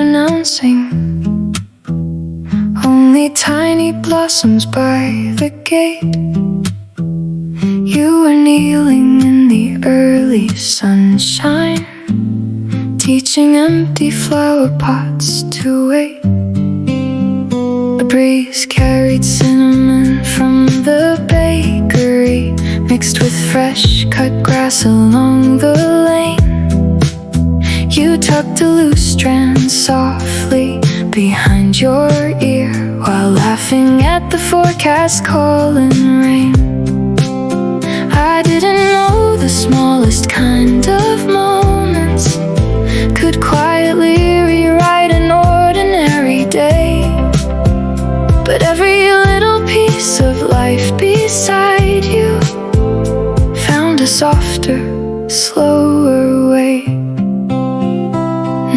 announcing only tiny blossoms by the gate. You were kneeling in the early sunshine, teaching empty flower pots to wait. A breeze carried cinnamon from the bakery, mixed with fresh cut grass along the lane. You tucked a loose strand softly behind your ear, while laughing at the forecast calling rain. I didn't know the smallest kind of moments could quietly rewrite an ordinary day. But every little piece of life beside you found a softer, slower way.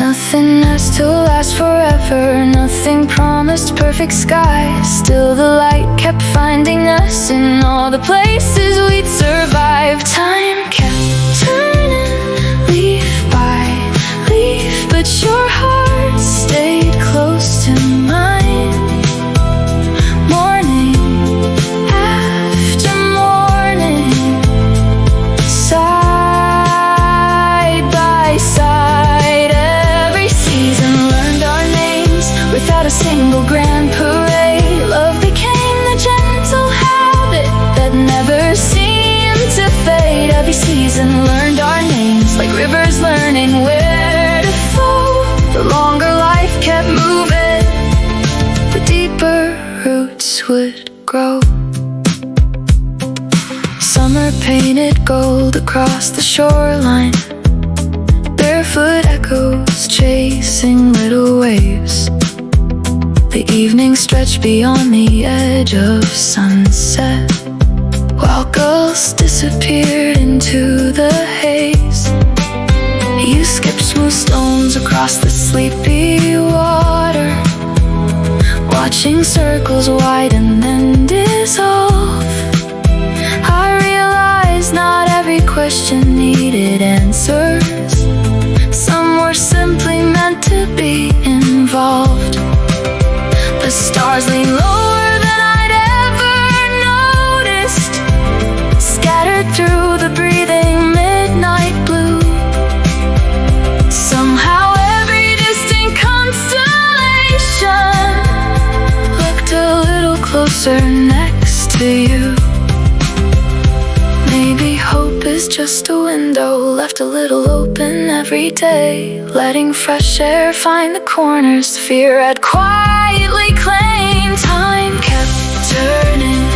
Nothing has to last forever, nothing promised perfect skies. Still the light kept finding us in all the places we'd survive. Time kept turning, leaf by leaf, but your heart stayed close to mine. Morning after morning, side by side, every season learned our names without a single grand parade. Love became the gentle habit that never seemed to fade. Every season learned our names like rivers learning where to flow. The longer life kept moving, the deeper roots would grow. Summer painted gold across the shoreline, barefoot echoes chasing little waves. The evening stretched beyond the edge of sunset, while gulls disappeared into the haze. You skipped smooth stones across the sleepy water, watching circles widen then dissolve. I realized not every question needed answers. Some were simply meant to be involved. The stars lean lower than I'd ever noticed, scattered through the breathing midnight blue. Somehow every distant constellation looked a little closer next to you. Maybe hope is just a window left a little open every day, letting fresh air find the corners fear had quietly claimed. Time kept turning,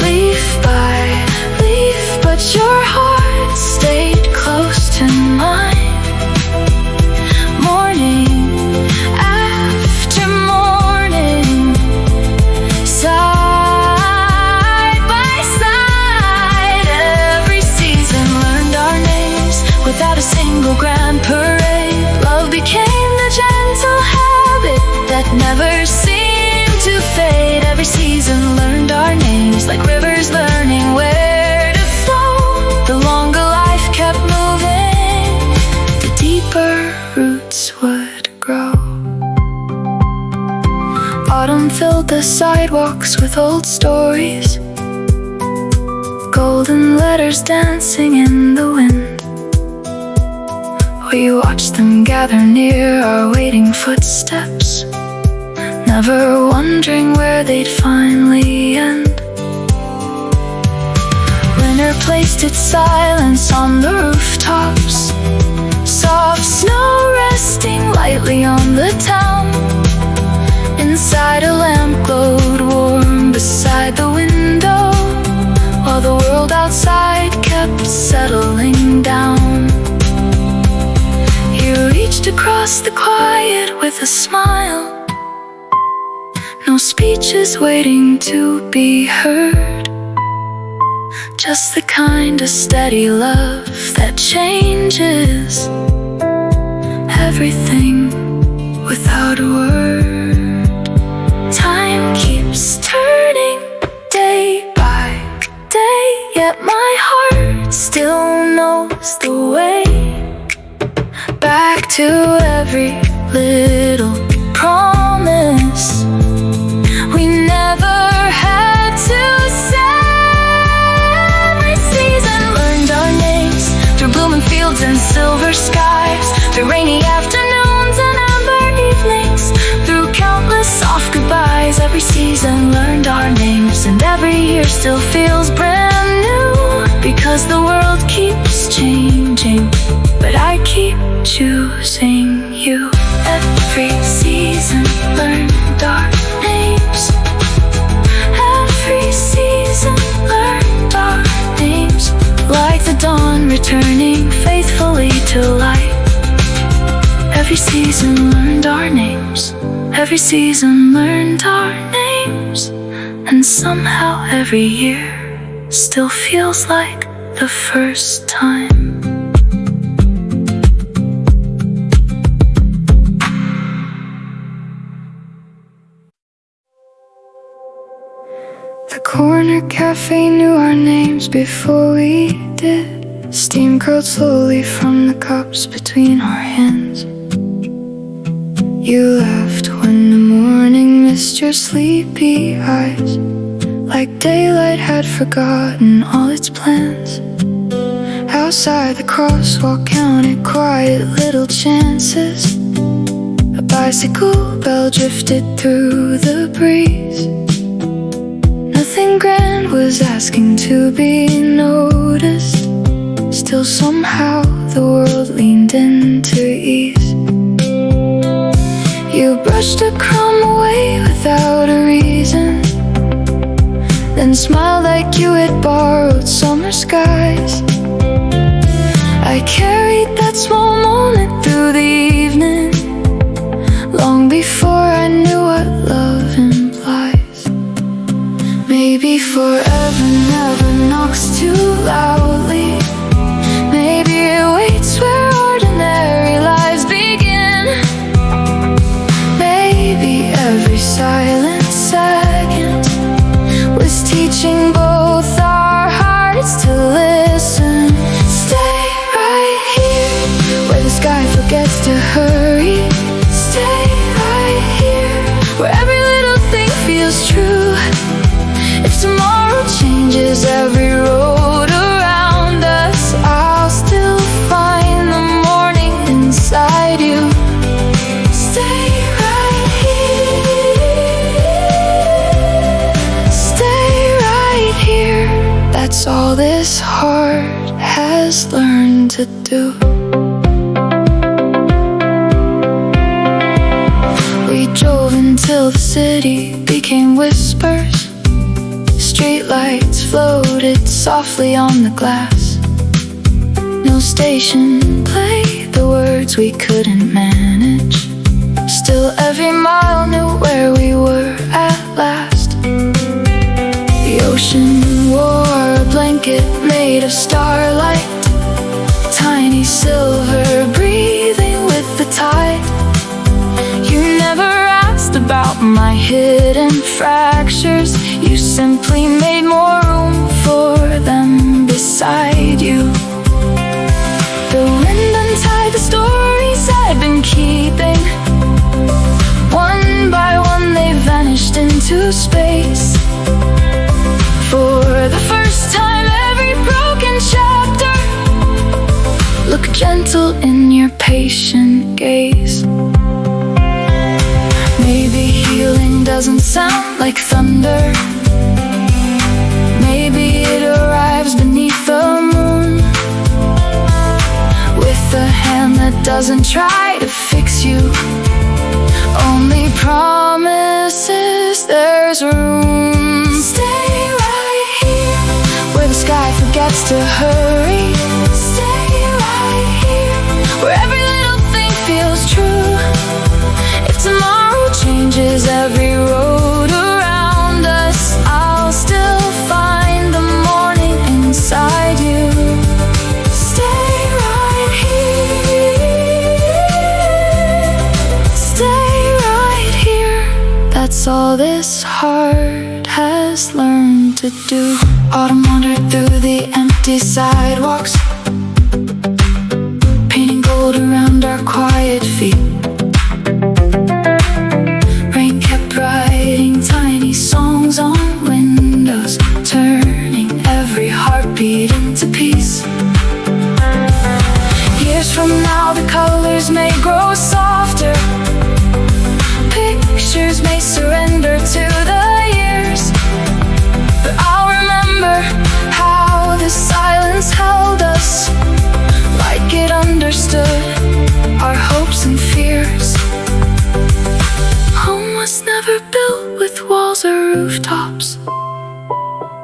leaf by leaf, but your heart stayed close to mine. Morning after morning, side by side, every season learned our names without a single grand parade. Love became the gentle habit that never seemed to fade. Every season learned our names like rivers learning where to flow. The longer life kept moving, the deeper roots would grow. Autumn filled the sidewalks with old stories, golden letters dancing in the wind. We watched them gather near our waiting footsteps, never wondering where they'd finally end. Winter placed its silence on the rooftops, soft snow resting lightly on the town. Inside a lamp glowed warm beside the window, while the world outside kept settling down. You reached across the quiet with a smile, no speeches waiting to be heard, just the kind of steady love that changes everything without a word. Time keeps turning day by day, yet my heart still knows the way back to every little promise we never had to say. Every season learned our names through blooming fields and silver skies, through rainy afternoons and amber evenings, through countless soft goodbyes. Every season learned our names, and every year still feels brand new, because the world keeps changing, but I keep choosing you. Every season learned our names. Every season learned our names, like the dawn returning faithfully to light. Every season learned our names. Every season learned our names, and somehow every year still feels like the first time. The corner cafe knew our names before we did. Steam curled slowly from the cups between our hands. You laughed when the morning missed your sleepy eyes, like daylight had forgotten all its plans. Outside the crosswalk counted quiet little chances. A bicycle bell drifted through the breeze. Nothing grand was asking to be noticed. Still somehow the world leaned into ease. You brushed a crumb away without a reason, then smiled like you had borrowed summer skies. I carried that small moment through the evening, long before I knew what love implies. Maybe forever never knocks too loudly. Maybe it waits where ordinary lives begin. Maybe every silent second was teaching both our hearts to listen. Stay right here, where the sky forgets to hurry. Stay right here, where every little thing feels true. If tomorrow changes every road around us, I'll still find the morning inside you. Stay right here. Stay right here. That's all this heart has learned to do. We drove until the city became whispers. Streetlights floated softly on the glass. No station played the words we couldn't manage. Still every mile knew where we were at last. The ocean wore a blanket made of starlight, tiny silver breathing with the tide. You never asked about my hidden fractures. You simply made more room for them beside you. The wind untied the stories I'd been keeping. One by one they vanished into space. For the first time, every broken chapter looked gentle in your patient gaze. Maybe healing doesn't sound like thunder. Maybe it arrives beneath the moon, with a hand that doesn't try to fix you, only promises there's room. Stay right here, where the sky forgets to hurry. Stay right here, where every little thing feels true. If tomorrow changes every road around us, I'll still find the morning inside you. Stay right here. Stay right here. That's all this heart has learned to do. Autumn wandered through the empty sidewalks, painting gold around our quiet feet. rooftops.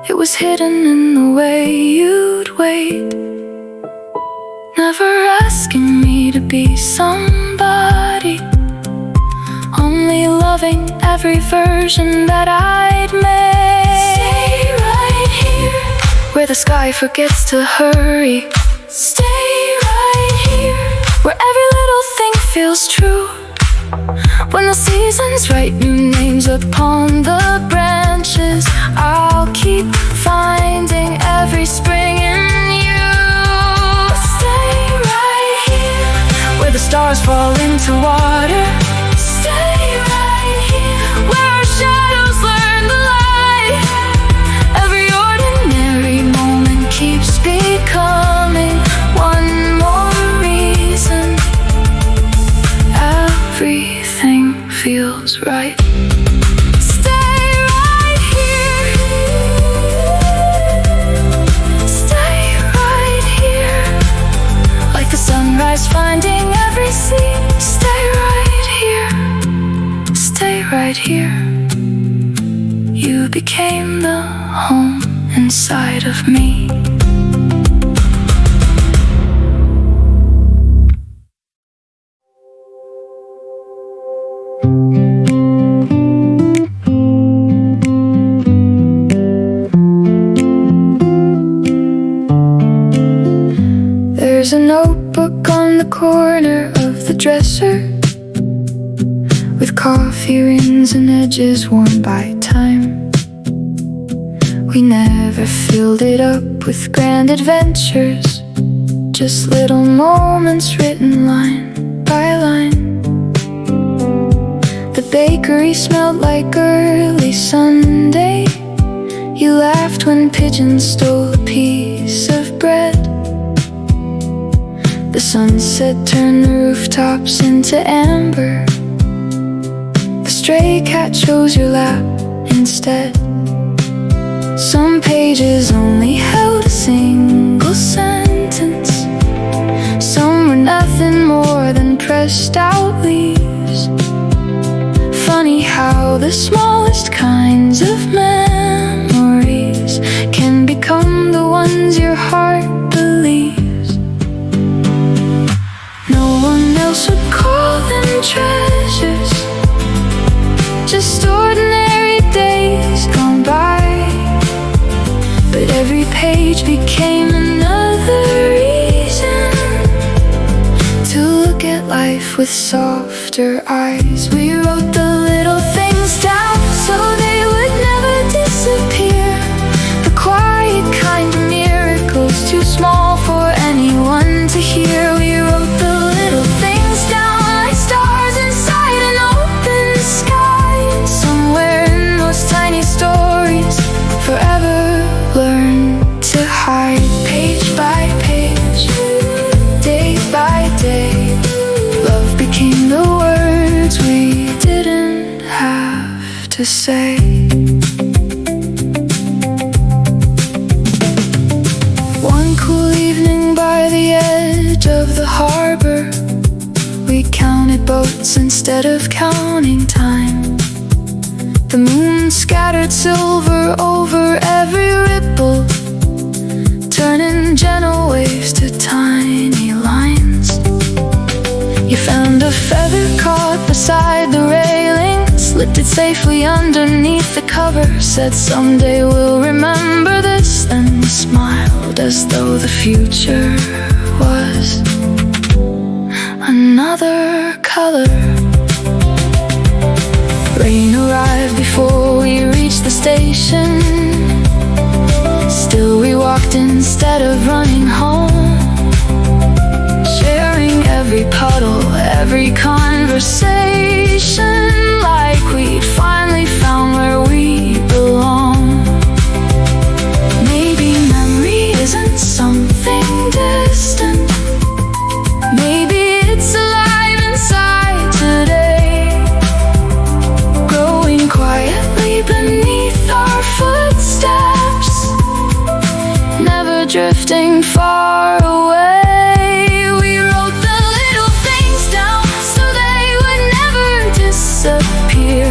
It was hidden in the way you'd wait, never asking me to be somebody, only loving every version that I'd made. Stay right here, where the sky forgets to hurry. Stay right here, where every little thing feels true. When the seasons write new names upon the branches, I'll keep finding every spring in you. Stay right here, where the stars fall into water. Stay right here, where our shadows learn the light. Every ordinary moment keeps becoming one more reason. Everything feels right. Stay right here. Stay right here, like the sunrise finding every sea. Stay right here. Stay right here. You became the home inside of me. There's a notebook on the corner of the dresser, with coffee rings and edges worn by time. We never filled it up with grand adventures, just little moments written line by line. The bakery smelled like early Sunday. You laughed when pigeons stole a piece of bread. The sunset turned the rooftops into amber. The stray cat chose your lap instead. Some pages only held a single sentence. Some were nothing more than pressed out leaves. Funny how the smallest kinds of memories can become the ones your heart believes. No one else would call them treasures, just ordinary days gone by. But every page became another reason to look at life with softer eyes. We wrote the little things down so they would never disappear. The quiet kind of miracles too small for anyone to hear. We wrote the little things down like stars inside an open sky. Somewhere in those tiny stories, forever learn to hide. Page by page, day by day, love became the words we didn't have to say. One cool evening by the edge of the harbor, we counted boats instead of counting time. The moon scattered silver over every ripple, turning gentle waves to tiny lines. You found a feather caught beside the railing, slipped it safely underneath the cover, said someday we'll remember this, then smiled as though the future was another color. Rain arrived before we reached the station. Still we walked instead of running home, sharing every puddle, every conversation, like we'd finally found where we belong. Maybe memory isn't something distant. Maybe it's alive inside today, growing quietly beneath our footsteps, never drifting far away. We wrote the little things down so they would never disappear.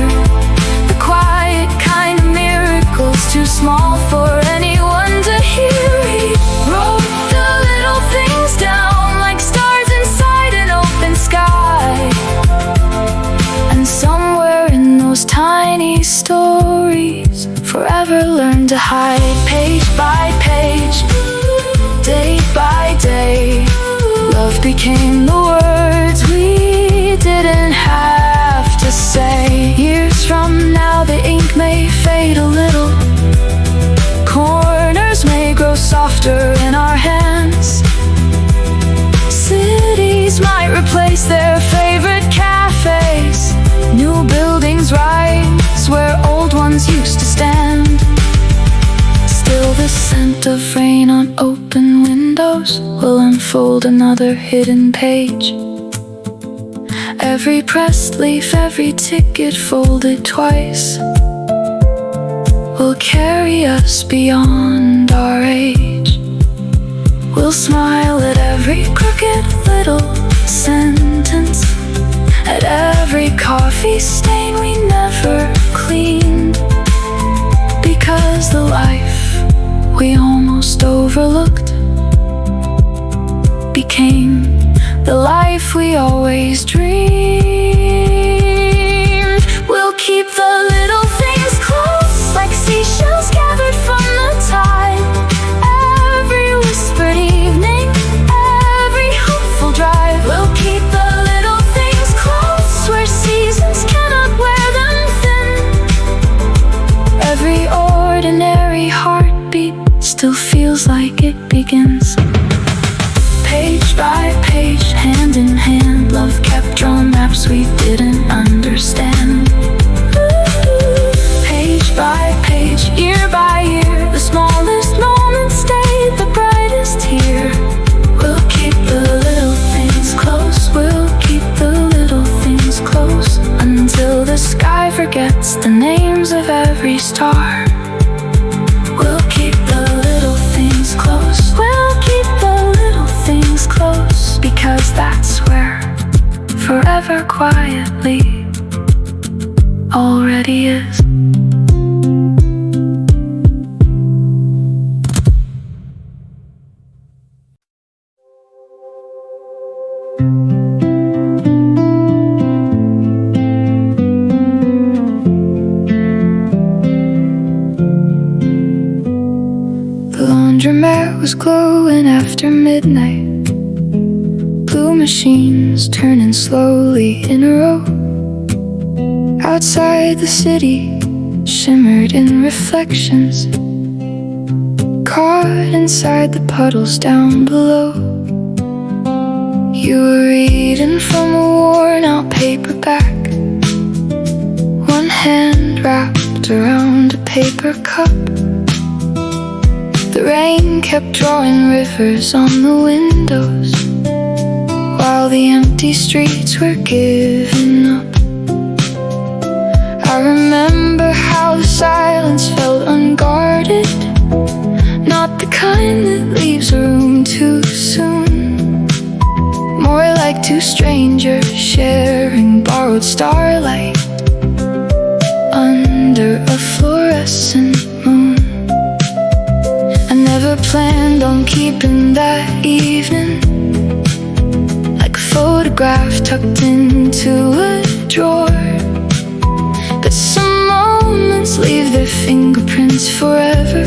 The quiet kind of those tiny stories forever learn to hide. Page by page, day by day, love became the words we didn't have to say. Years from now the ink may fade a little, corners may grow softer in our hands. Cities might replace their favorite cafes, new buildings rise where old ones used to stand. Still the scent of rain on open windows will unfold another hidden page. Every pressed leaf, every ticket folded twice will carry us beyond our age. We'll smile at every crooked little sentence, at every coffee stain we never cleaned, because the life we almost overlooked became the life we always dreamed. We'll keep the little things close, like seashells gathered from the tide. Every whispered evening, every hopeful drive. We'll keep the little things close, where seasons cannot wear them thin. Every ordinary heartbeat still feels like it begins. Page by page, hand in hand, love kept drawn maps we didn't understand. Page by page, year by year, the smallest moments stayed the brightest here. We'll keep the little things close, we'll keep the little things close, until the sky forgets the names of every star. We'll keep the little things close, we'll keep the little things close, because that's where forever quietly already is. The laundromat was glowing after midnight, blue machines turning slowly in a row. Outside the city shimmered in reflections, caught inside the puddles down below. You were reading from a worn-out paperback, one hand wrapped around a paper cup. The rain kept drawing rivers on the windows, while the empty streets were giving up. I remember how the silence felt unguarded, not the kind that leaves a room too soon. More like two strangers sharing borrowed starlight under a fluorescent moon. I never planned on keeping that evening, like a photograph tucked into a drawer. But some moments leave their fingerprints forever,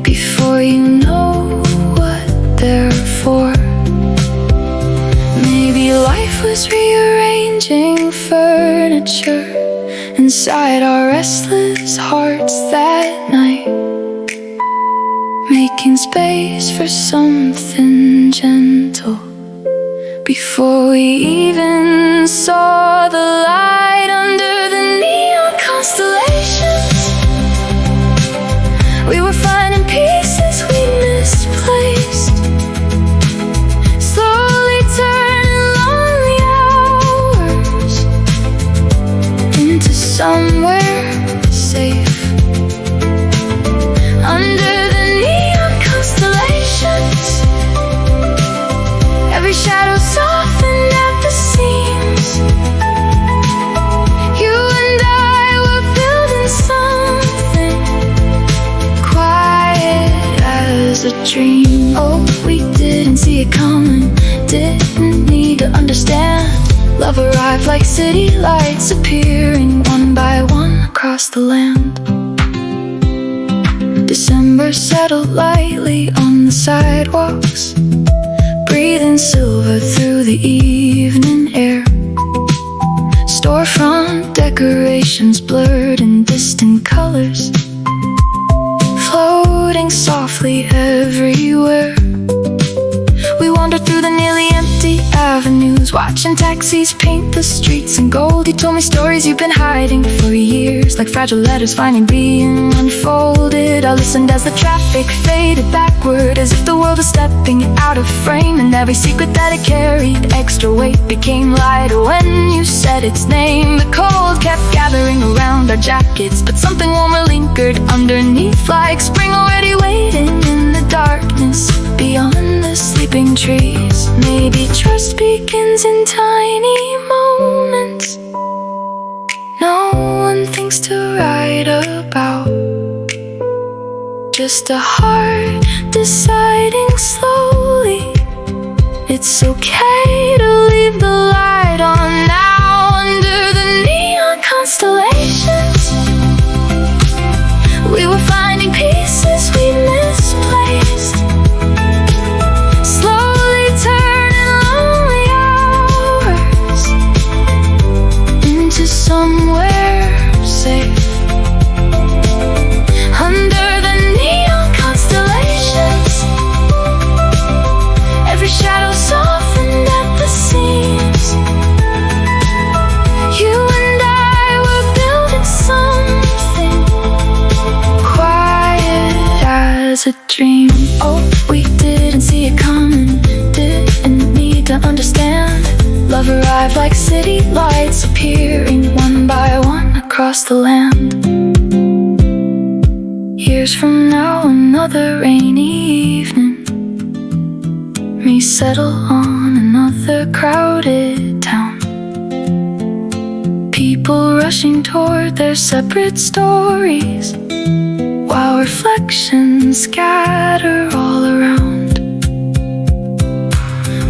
before you know what they're for. Maybe life was rearranging furniture inside our restless hearts that night, making space for something gentle before we even saw the light under the neon constellations. We were finding pieces we misplaced, slowly turning lonely hours into somewhere safe. Under the neon constellations, every shadow softened at the seams. You and I were building something quiet as a dream. Oh, we didn't see it coming, didn't need to understand. Love arrived like city lights appearing one by the land. December settled lightly on the sidewalks, breathing silver through the evening air. Storefront decorations blurred in distant colors, floating softly everywhere. We wandered through the nearly empty avenues, watching taxis paint the streets in gold. You told me stories you've been hiding for years, like fragile letters finally being unfolded. I listened as the traffic faded backward, as if the world was stepping out of frame, and every secret that it carried extra weight became lighter when you said its name. The cold kept gathering around our jackets, but something warmer lingered underneath, like spring already waiting in the darkness beyond the sleeping trees. Maybe trust begins in tiny moments no one thinks to write about, just a heart deciding slowly it's okay to leave the light on now. Under the neon constellations, we were finding pieces we misplaced, slowly turning lonely hours into somewhere safe. Under the neon constellations, every shadow softened at the seams. You and I were building something quiet as a dream. Oh, we didn't see it coming, didn't need to understand. Love arrived like city lights appearing one by one across the land. Years from now, another rainy evening, me settle on another crowded town. People rushing toward their separate stories, while reflections scatter all around.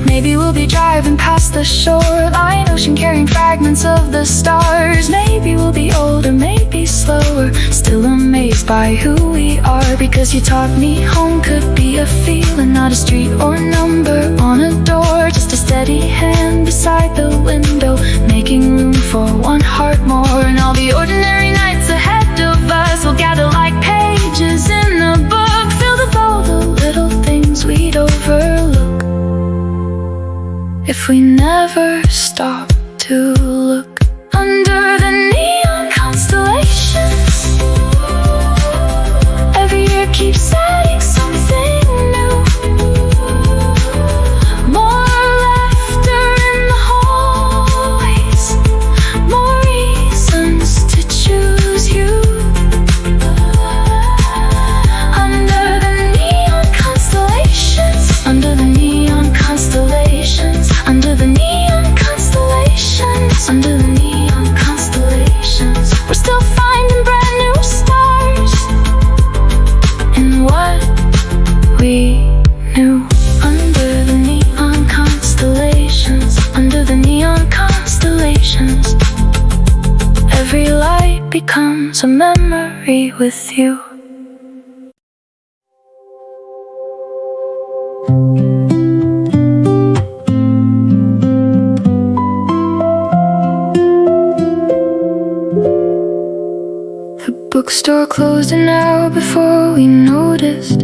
Maybe we'll be driving past the shoreline, ocean carrying fragments of the stars. Maybe we'll be older, maybe slower, still amazed by who we are. Because you taught me home could be a feeling, not a street or number on a door, just a steady hand beside the window, making room for one heart more. And all the ordinary nights ahead of us will gather like pages in a book, filled with all the little things we'd overlook if we never stop to look. Under the neon constellations, every year keeps adding something new. More laughter in the hallways, more reasons to choose you. Under the neon constellations, under the neon constellations, under the neon constellations, under the neon constellations, we're still finding brand new stars in what we knew. Under the neon constellations, under the neon constellations, every light becomes a memory with you. Bookstore closed an hour before we noticed.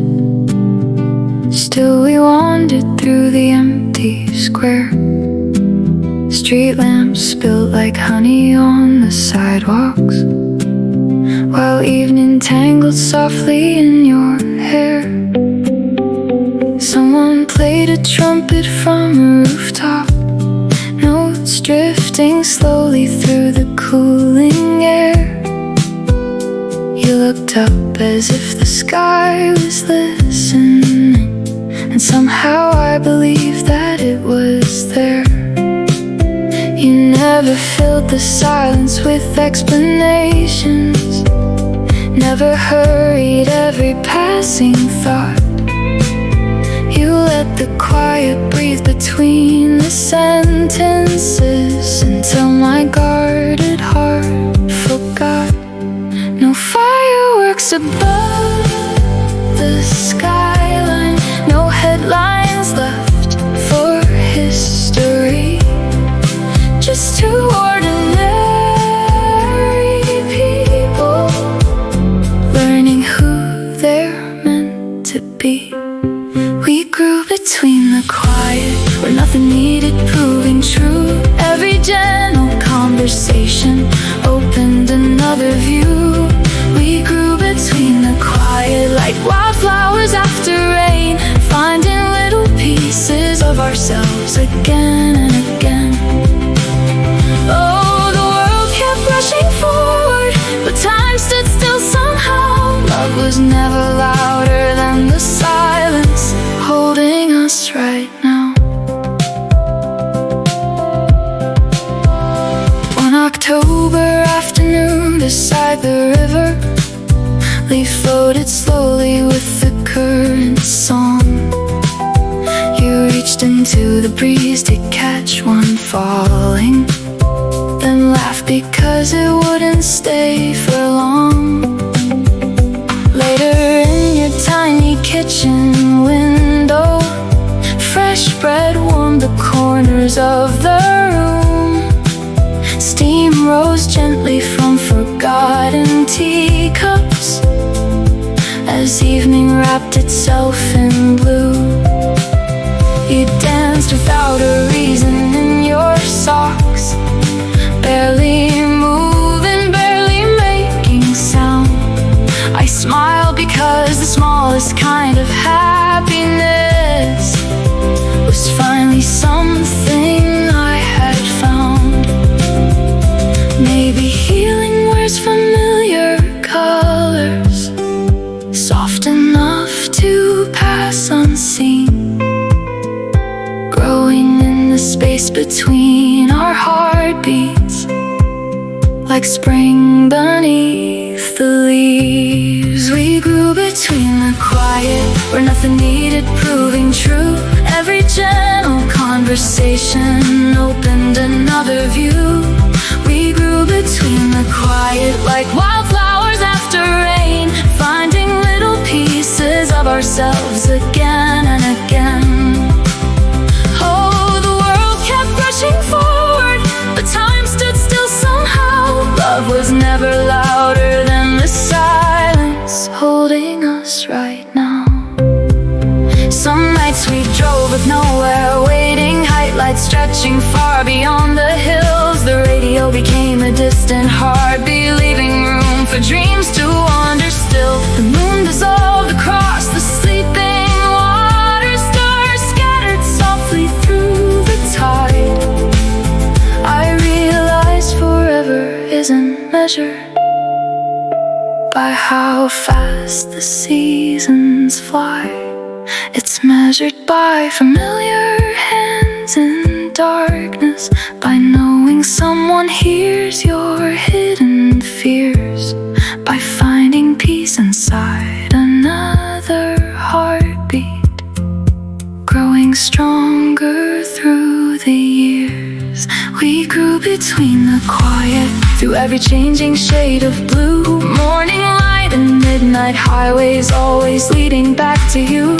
Still we wandered through the empty square. Street lamps spilled like honey on the sidewalks, while evening tangled softly in your hair. Someone played a trumpet from a rooftop, notes drifting slowly through the cooling air. You looked up as if the sky was listening, and somehow I believed that it was there. You never filled the silence with explanations, never hurried every passing thought. You let the quiet breathe between the sentences, until my guarded heart forgot. another view. We grew between the quiet like wildflowers after rain, finding little pieces of ourselves again and again. Oh, the world kept rushing forward, but time stood still somehow. Love was never louder than the silence holding us right now. One October afternoon beside the river, leaf floated slowly with the current song. You reached into the breeze to catch one falling, then laughed because it wouldn't stay for long. Later in your tiny kitchen window, fresh bread warmed the corners of the room. Steam rose gently from forgotten teacups as evening wrapped itself in blue. You danced without a reason in your socks, barely moving, barely making sound. I smiled because the smallest kind of happiness was finally something I had found. Maybe healing wears familiar colors, soft enough to pass unseen, growing in the space between our heartbeats, like spring beneath the leaves. We grew between the quiet, where nothing needed proving true. Every gentle conversation opened another view. We grew between the quiet like wildflowers after rain, finding little pieces of ourselves again and again. Oh, the world kept rushing forward, but time stood still somehow. Love was never louder than the silence holding us right now. Some nights we drove with nowhere waiting, highlights stretching far beyond the hills. The radio became a distant heartbeat, leaving room for dreams to wander still. The moon dissolved across the sleeping water, stars scattered softly through the tide. I realized forever isn't measured by how fast the seasons fly. It's measured by familiar hands in darkness, by knowing someone hears your hidden fears, by finding peace inside another heartbeat, growing stronger through the years. We grew between the quiet, through every changing shade of blue. Morning light and midnight highways, always leading back to you.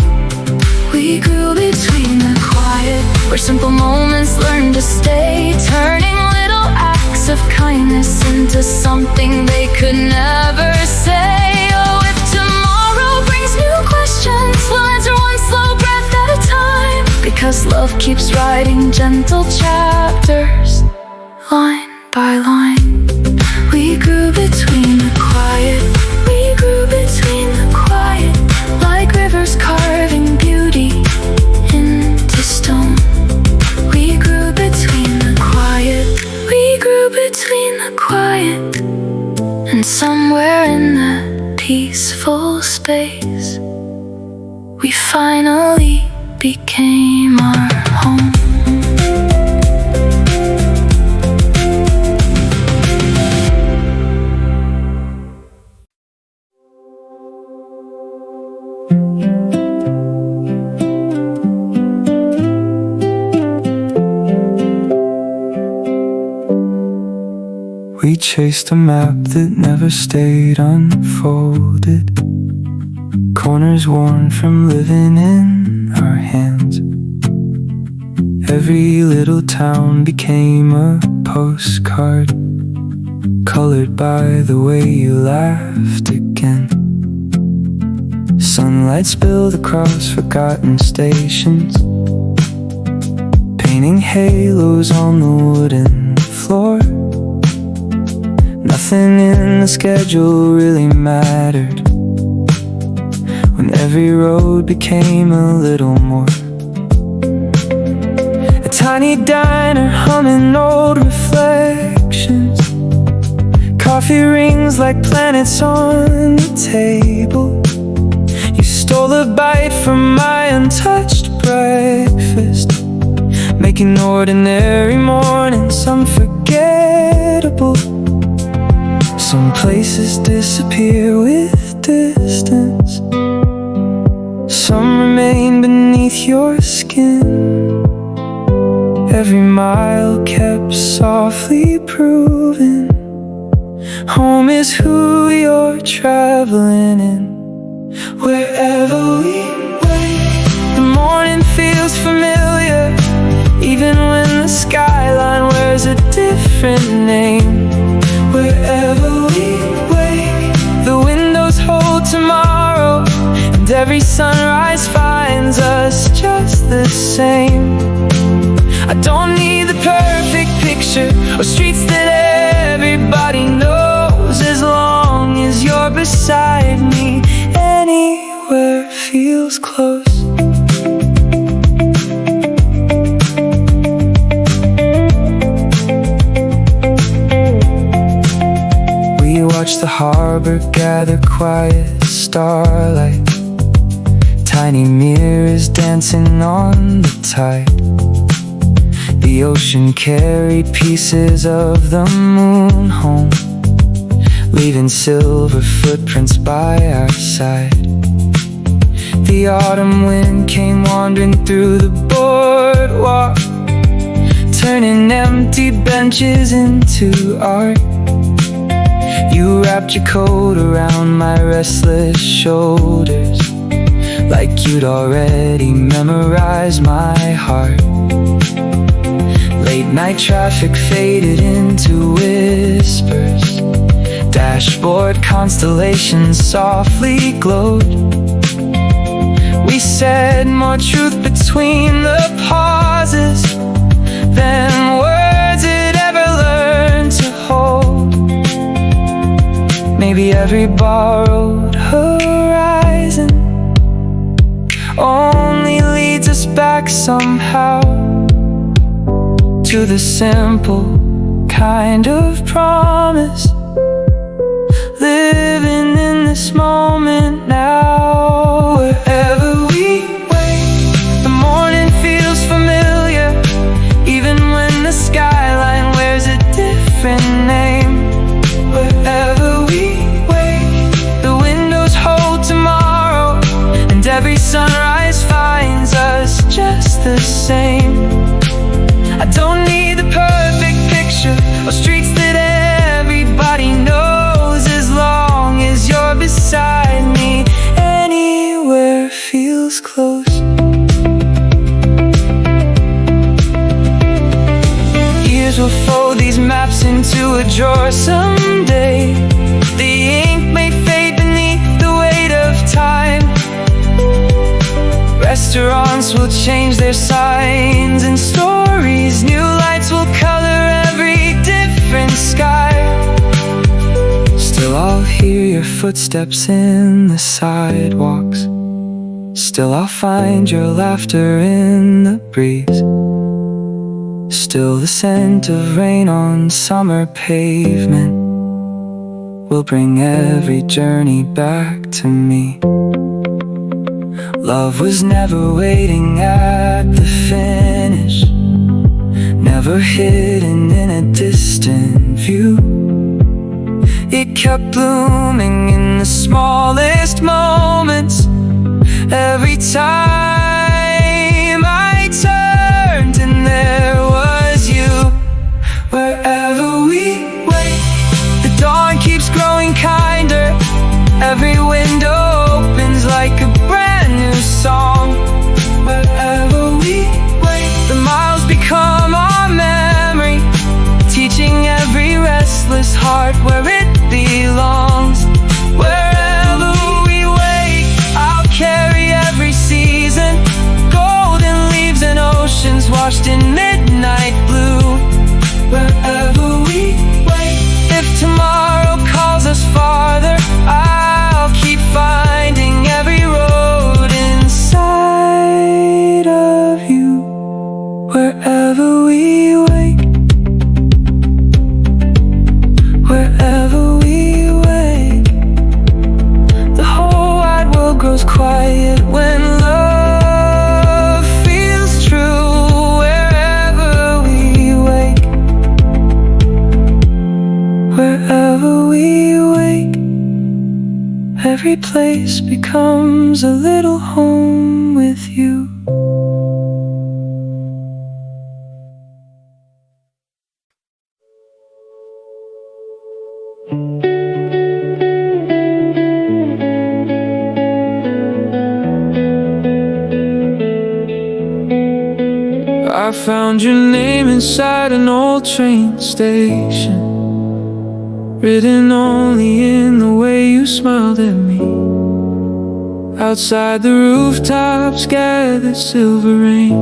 We grew between the quiet, where simple moments learn to stay, turning little acts of kindness into something they could never say. Oh, if tomorrow brings new questions, we'll answer one slow breath at a time, because love keeps writing gentle chapters, line by line. We grew between the quiet, we grew between the quiet, like rivers carving beauty into stone. We grew between the quiet, we grew between the quiet, and somewhere in that peaceful space, we finally became our home. We chased a map that never stayed unfolded, corners worn from living in our hands. Every little town became a postcard, colored by the way you laughed again. Sunlight spilled across forgotten stations, painting halos on the wooden floor. nothing in the schedule really mattered, when every road became a little more. A tiny diner humming old reflections, coffee rings like planets on the table. You stole a bite from my untouched breakfast, making ordinary mornings unforgettable. Some places disappear with distance, some remain beneath your skin. Every mile kept softly proving home is who you're traveling in. Wherever we wake, the morning feels familiar, even when the skyline wears a different name. Wherever we wake, the windows hold tomorrow, and every sunrise finds us just the same. I don't need the perfect picture or streets that everybody knows, as long as you're beside me. Anywhere feels close. We watch the harbor gather quiet starlight, tiny mirrors dancing on the tide. The ocean carried pieces of the moon home, leaving silver footprints by our side. The autumn wind came wandering through the boardwalk, turning empty benches into art. You wrapped your coat around my restless shoulders, like you'd already memorized my heart. Late night traffic faded into whispers, dashboard constellations softly glowed. We said more truth between the pauses than words had ever learned to hold. Maybe every borrowed horizon only leads us back somehow to the simple kind of promise, living in this moment now. Wherever we wake, the morning feels familiar, even when the skyline wears a different name. Wherever we wake, the windows hold tomorrow, and every sunrise finds us just the same. I don't need the perfect picture or streets that everybody knows, as long as you're beside me. Anywhere feels close. Years will fold these maps into a drawer someday. The ink may fade beneath the weight of time. Restaurants will change their signs and stories, new lights will color every different sky. Still I'll hear your footsteps in the sidewalks, still I'll find your laughter in the breeze. Still the scent of rain on summer pavement will bring every journey back to me. Love was never waiting at the finish, never hidden in a distant view. It kept blooming in the smallest moments. Every time I turned and there was you. Wherever we wait, the dawn keeps growing kinder. Every window opens like a brand new song. Wherever we wait, the miles become our memory, teaching every restless heart where it belongs. Wherever we wait, I'll carry every season, golden leaves and oceans washed in midnight blue. Wherever we wait, if tomorrow quiet when love feels true. Wherever we wake, wherever we wake, every place becomes a little home with you. I found your name inside an old train station, written only in the way you smiled at me. Outside the rooftops gathered silver rain,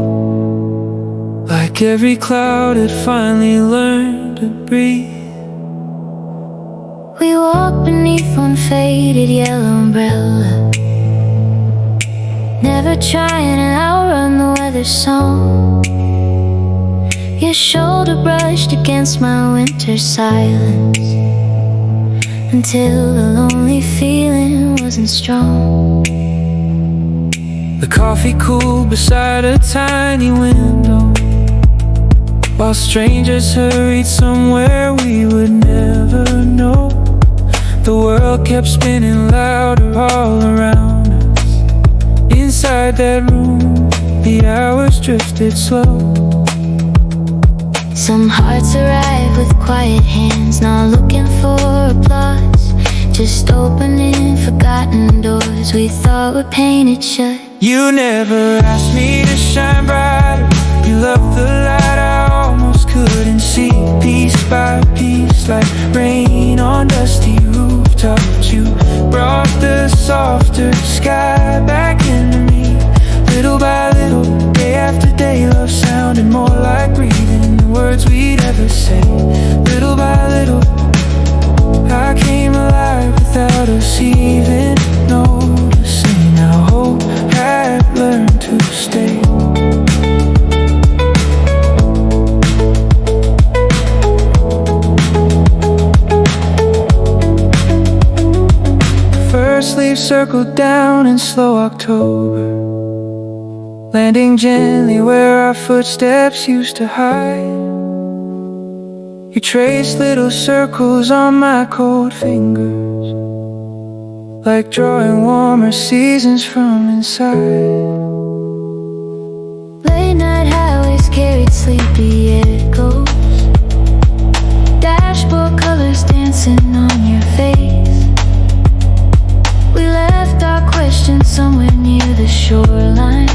like every cloud had finally learned to breathe. We walk beneath one faded yellow umbrella, never trying to outrun the weather song. Your shoulder brushed against my winter silence, until the lonely feeling wasn't strong. The coffee cooled beside a tiny window, while strangers hurried somewhere we would never know. The world kept spinning louder all around us. Inside that room, the hours drifted slow. Some hearts arrive with quiet hands, not looking for applause, just opening forgotten doors we thought were painted shut. You never asked me to shine brighter. You loved the light I almost couldn't see. Piece by piece, like rain on dusty rooftops, you brought the softer sky back into me. Little by little, day after day, love sounded more like breathing the words we'd ever say. Little by little, I came alive without us even noticing. Now hope had learned to stay. First leaves circled down in slow October, landing gently where our footsteps used to hide. You traced little circles on my cold fingers, like drawing warmer seasons from inside. Late night highways carried sleepy echoes, dashboard colors dancing on your face. We left our questions somewhere near the shoreline,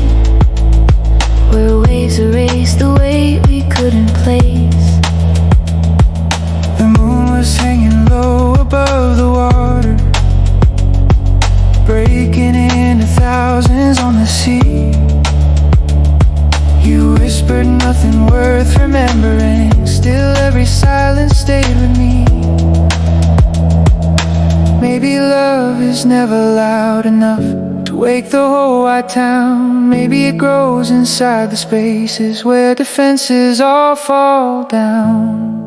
where waves erased the weight we couldn't place. The moon was hanging low above the water, breaking into thousands on the sea. You whispered nothing worth remembering, still every silence stayed with me. Maybe love is never loud enough to wake the whole white town. Maybe it grows inside the spaces where defenses all fall down.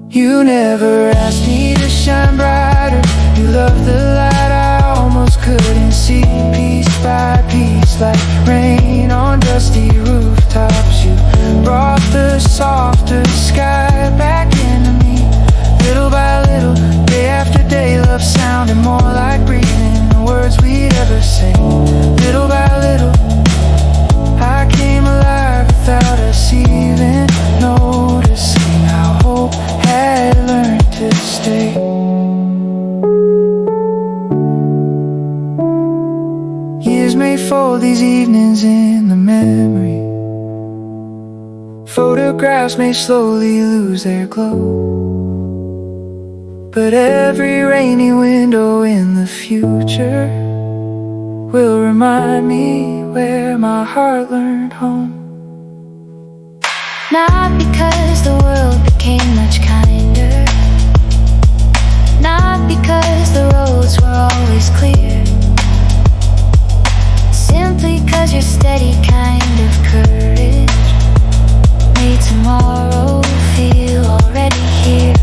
You never asked me to shine brighter. You loved the light I almost couldn't see. Piece by piece, like rain on dusty rooftops, you brought the softer sky back into me. Little by little, day after day, love sounded more like breathing the words we'd ever say. Little by little, I came alive without us even noticing. How hope had learned to stay. Years may fold these evenings in the memory. Photographs may slowly lose their glow, but every rainy window in the future will remind me where my heart learned home. Not because the world became much kinder, not because the roads were always clear, simply cause your steady kind of courage made tomorrow feel already here.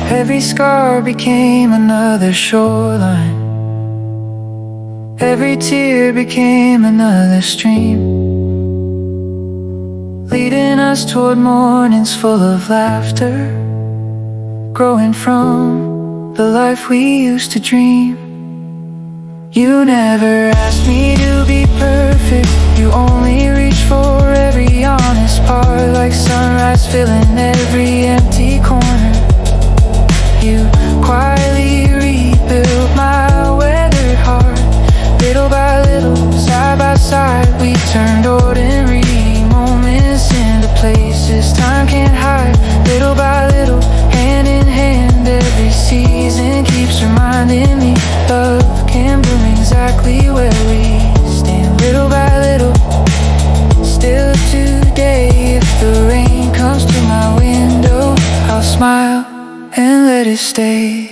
Every scar became another shoreline, Every tear became another stream, leading us toward mornings full of laughter, growing from the life we used to dream. You never asked me to be perfect, you only reached for every honest part, like sunrise filling every empty corner. You quietly rebuilt my weathered heart. Little by little, side by side, we turned ordinary moments into places time can't hide. Little by little, hand in hand, every season keeps reminding me love can bloom exactly where we stand. Little by little, still today, if the rain comes to my window, I'll smile and let it stay.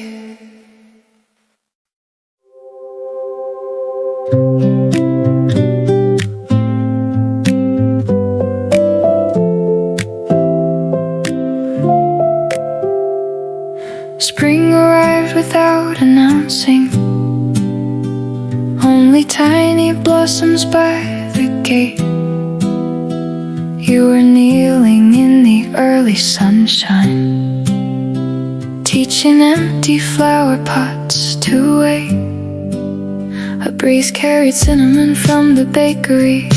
Spring arrived without announcing, only tiny blossoms by the gate. You were kneeling in the early sunshine, teaching empty flower pots to wait. A breeze carried cinnamon from the bakery,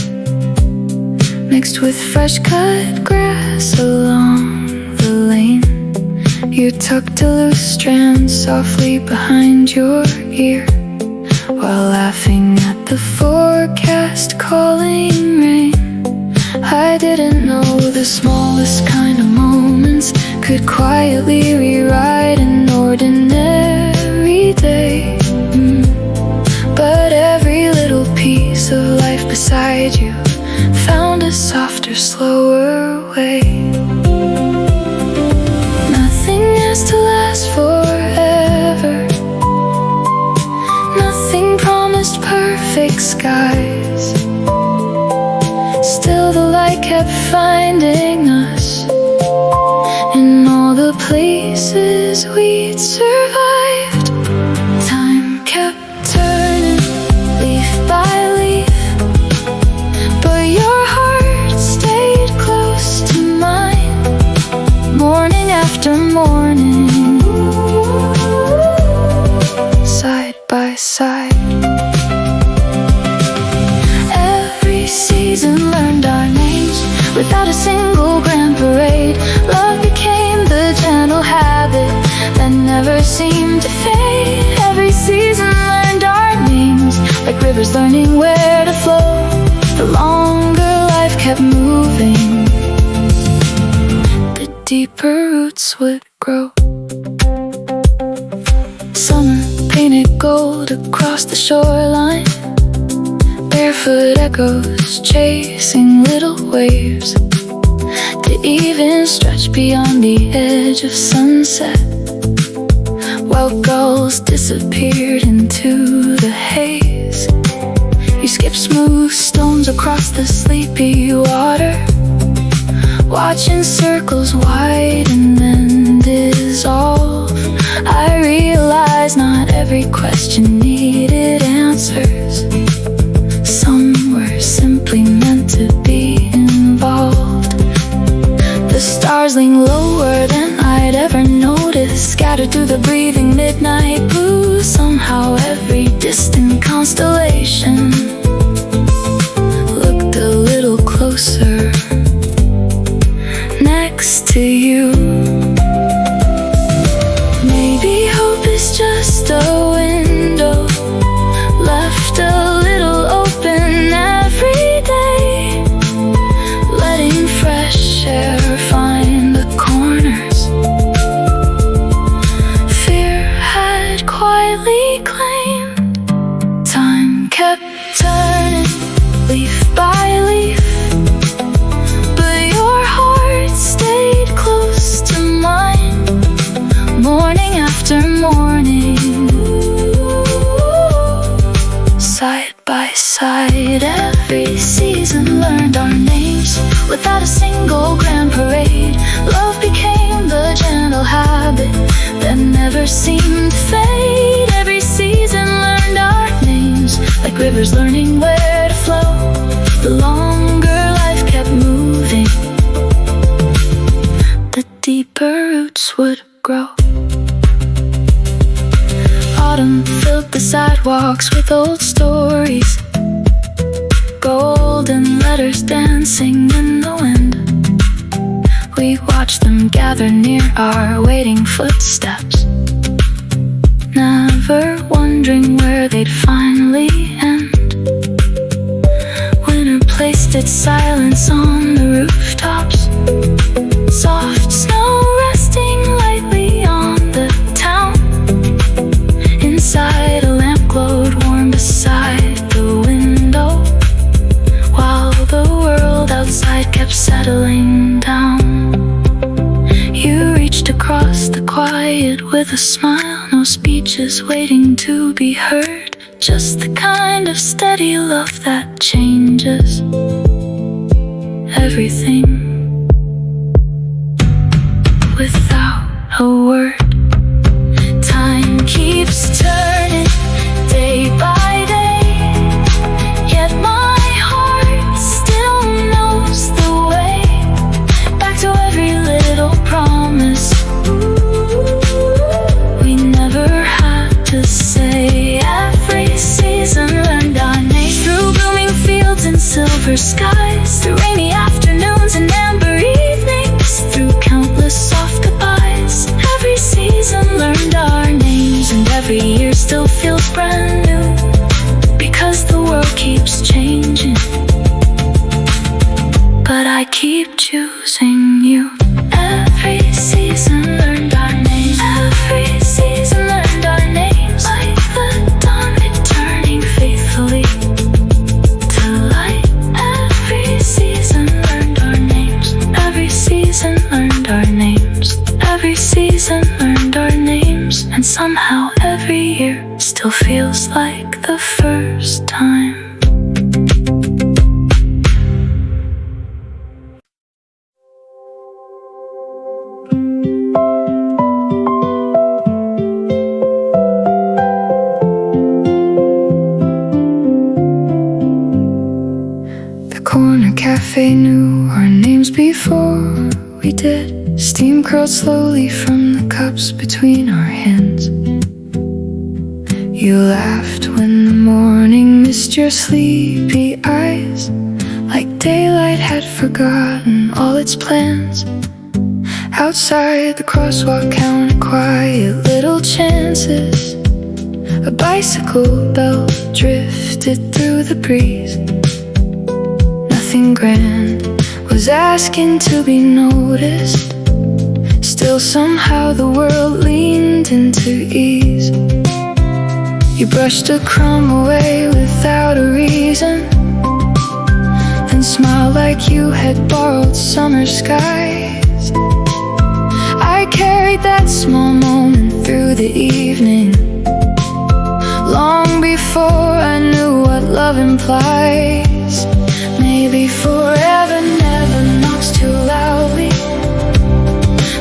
mixed with fresh cut grass along the lane. You tucked a loose strand softly behind your ear, while laughing at the forecast calling rain. I didn't know the smallest kind of moments could quietly rewrite an ordinary day. But every little piece of life beside you found a softer, slower way. Nothing has to last forever, nothing promised perfect skies. Still the light kept finding us in all the places we'd survived. Time kept turning, leaf by leaf, but your heart stayed close to mine. Morning after morning, side by side. Every season learned our names without a single grand parade. Love became the gentle habit that never seemed to fade. Every season learned our names, like rivers learning where to flow. The longer life kept moving, the deeper roots would grow. Summer painted gold across the shoreline, barefoot echoes chasing little waves, to even stretch beyond the edge of sunset, while gulls disappeared into the haze. You skipped smooth stones across the sleepy water, watching circles widen and dissolve. I realized not every question needed answers. Some were simply meant to be involved. The stars leaned lower than I'd ever noticed, scattered through the breathing midnight blue. Somehow every distant constellation looked a little closer next to you. Maybe hope is just a window left a little open every day, letting fresh air find the corners fear had quietly claimed. Time kept turning, leaf by leaf, but your heart stayed close to mine. Morning after morning, side by side. Every season learned our names without a single grand parade. Love became the gentle habit that never seemed to fade. Every season learned our names, like rivers rivers learning where to flow. The longer life kept moving, the deeper roots would grow. Autumn filled the sidewalks with old stories, golden letters dancing in the wind. We watched them gather near our waiting footsteps, never wondering where they'd finally end. Winter placed its silence on the rooftops, soft snow resting lightly on the town. Inside, a lamp glowed warm beside the window, while the world outside kept settling down. You reached across the quiet with a smile, no speeches waiting to be heard, just the kind of steady love that changes everything without a word. Time keeps turning day by day, yet my heart still knows the way back to every little promise we never had to say. Every season learned our name, through blooming fields and silver skies, through rainy afternoons and amber evenings, through countless soft goodbyes. Every season learned our names, and every year still feels brand new, because the world keeps changing, but I keep choosing you. Every season learned our names, every season learned our names, like the dawn returning faithfully to light. Every season learned our names, every season learned our names, every season learned our names, and somehow every year still feels like the first time. The corner cafe knew our names before we did. Steam curled slowly from the cups between our hands. You laughed when the morning missed your sleepy eyes, like daylight had forgotten all its plans. Outside the crosswalk counted quiet little chances. A bicycle bell drifted through the breeze. Nothing grand was asking to be noticed, still somehow the world leaned into ease. You brushed a crumb away without a reason, then smiled like you had borrowed summer skies. I carried that small moment through the evening, long before I knew what love implies. Maybe forever never knocks too loudly.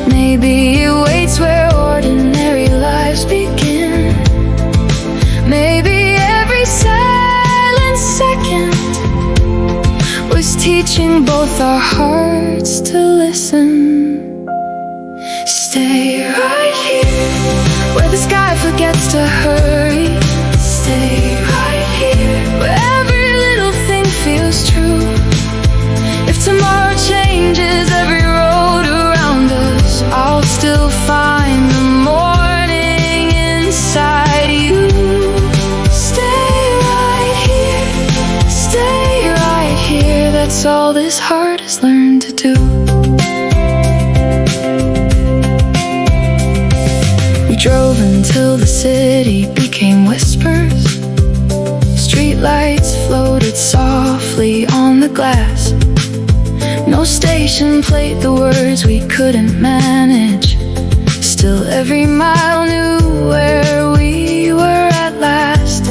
Maybe it waits where ordinary lives begin. Maybe every silent second was teaching both our hearts to listen. Stay right here, where the sky forgets to hurry. Stay right here, where every little thing feels true. If tomorrow changes every road around us, I'll still find the morning inside you. Stay right here, stay right here. That's all this heart has learned to do. We drove until the city became whispers. Streetlights floated softly on the glass. No station played the words we couldn't manage. Still every mile knew where we were at last.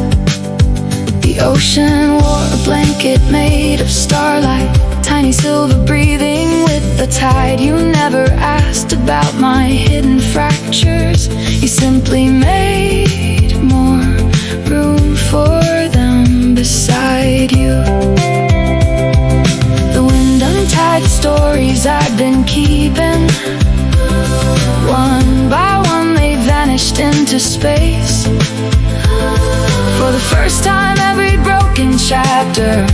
The ocean wore a blanket made of starlight, tiny silver breathing with the tide. You never asked about my hidden fractures, you simply made more room for them beside you. The wind untied stories I'd been keeping, one by one they vanished into space. For the first time, every broken chapter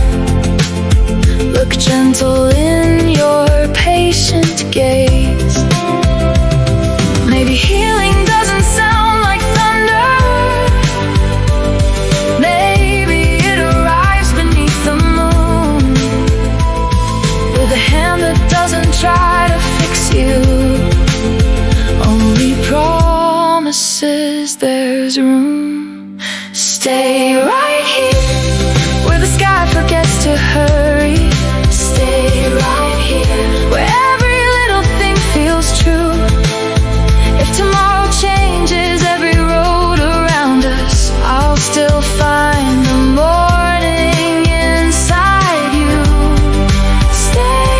look gentle in your patient gaze. Maybe healing doesn't sound like thunder. Maybe it arrives beneath the moon, with a hand that doesn't try to fix you, only promises there's room. Stay right here, where the sky forgets to hurry. Stay right here, where every little thing feels true. If tomorrow changes every road around us, I'll still find the morning inside you. Stay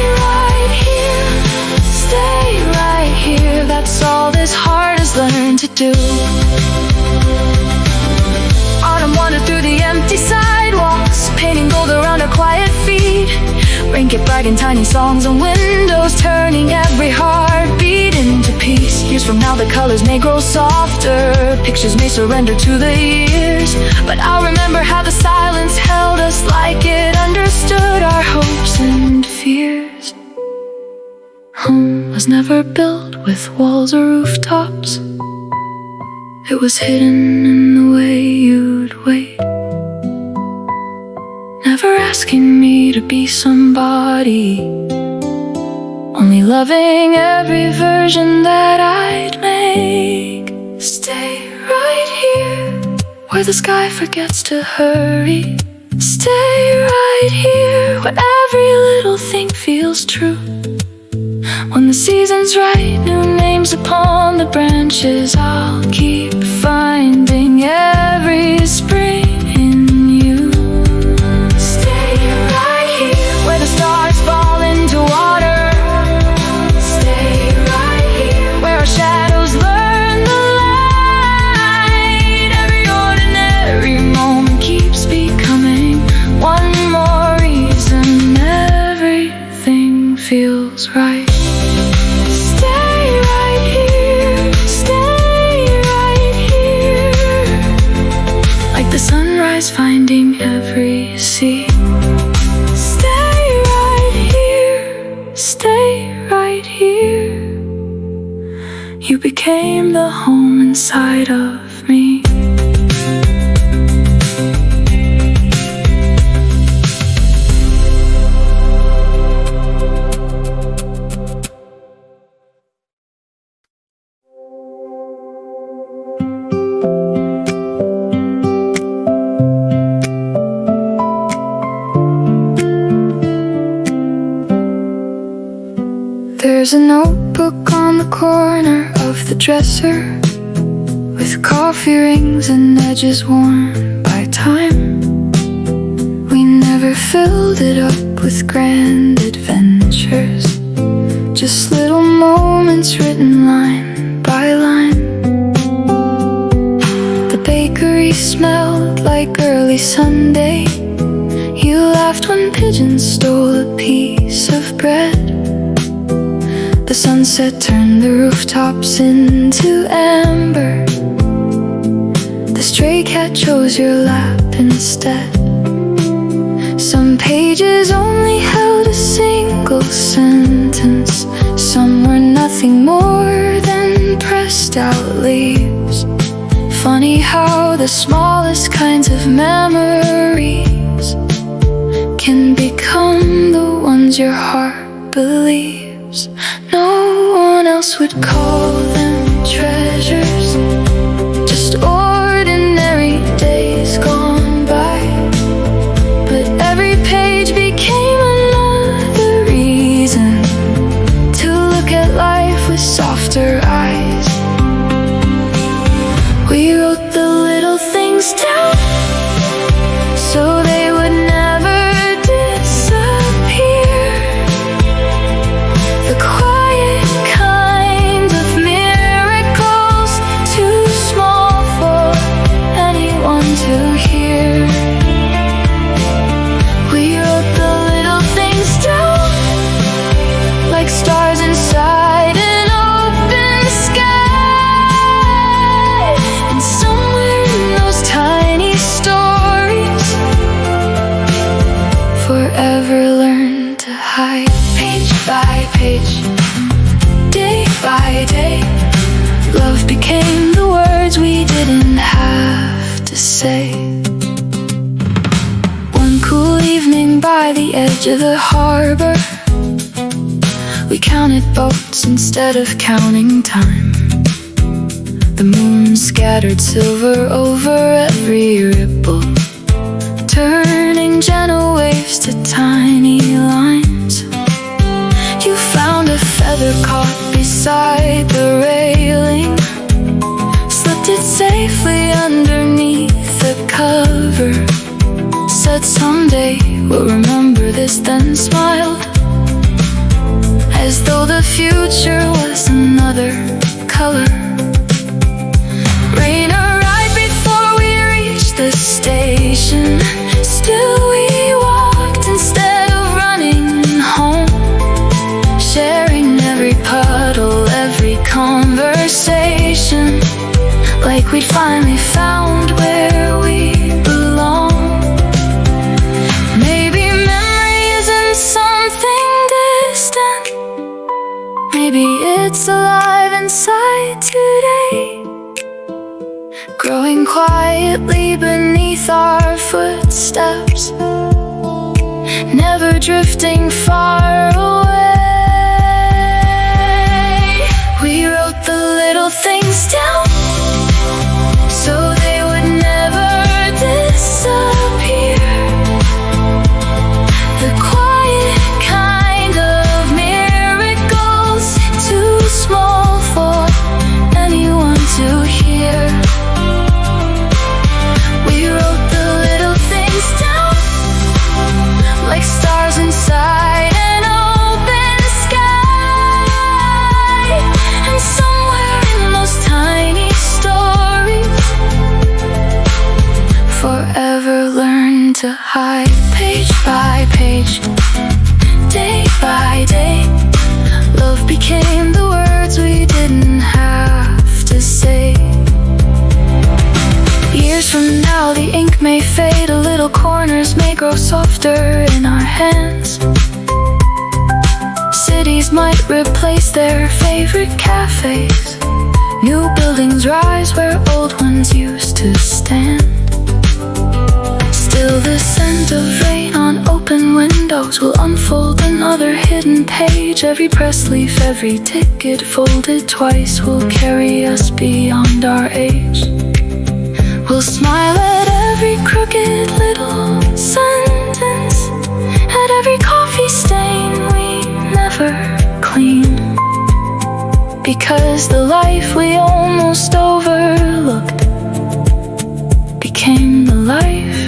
right here, that's all this heart has learned to do. Autumn wandered through the empty sidewalks, painting gold around our quiet feet. Rain kept writing tiny songs on windows, turning every heartbeat into peace. Years from now the colors may grow softer, pictures may surrender to the years, but I'll remember how the silence held us like it understood our hopes and fears. Home was never built with walls or rooftops. It was hidden in the way you'd wait, never asking me to be somebody, only loving every version that I'd make. Stay right here, where the sky forgets to hurry. Stay right here, where every little thing feels true. When the season's right, new names upon the branches, I'll keep finding every spring in you. Stay right here, where the stars fall into water. Stay right here, where our shadows learn the light. Every ordinary moment keeps becoming one more reason everything feels right. Sunrise finding every sea. Stay right here. You became the home inside of me. There's a notebook on the corner of the dresser, with coffee rings and edges worn by time. We never filled it up with grand adventures, just little moments written line by line. The bakery smelled like early Sunday. You laughed when pigeons stole a piece of bread. The sunset turned the rooftops into amber. The stray cat chose your lap instead. Some pages only held a single sentence. Some were nothing more than pressed out leaves. Funny how the smallest kinds of memories can become the ones your heart believes. No one else would call them treasures, just ordinary days gone by. But every page became another reason to look at life with softer eyes. We wrote the little things down so they would never disappear. The quiet kind of mirror became the words we didn't have to say. One cool evening by the edge of the harbor, we counted boats instead of counting time. The moon scattered silver over every ripple, turning gentle waves to tiny lines. You found a feather caught beside the railing, slipped it safely underneath the cover, said someday we'll remember this, then smiled, as though the future was another color. Rain arrived before we reached the station. Still we walked instead of running home, sharing every puddle, every conversation, like we'd finally found where we belong. Maybe memory isn't something distant, maybe it's alive inside today, growing quietly beneath our footsteps, never drifting far away. We wrote the little things down so they would never disappear. The quiet kind of miracles, too small for anyone to hear. We wrote the little things down, like stars inside an open sky. And somewhere in those tiny stories, forever learn to hide. Page by page, day by day, love became the words we didn't have to say. Years from now the ink may fade, a little corners may grow softer in our hands. Cities might replace their favorite cafes, new buildings rise where old ones used to stand. Still the scent of rain on open windows will unfold another hidden page. Every press leaf, every ticket folded twice will carry us beyond our age. We'll smile at every crooked little sentence, at every coffee stain we never clean, because the life we almost overlooked became the life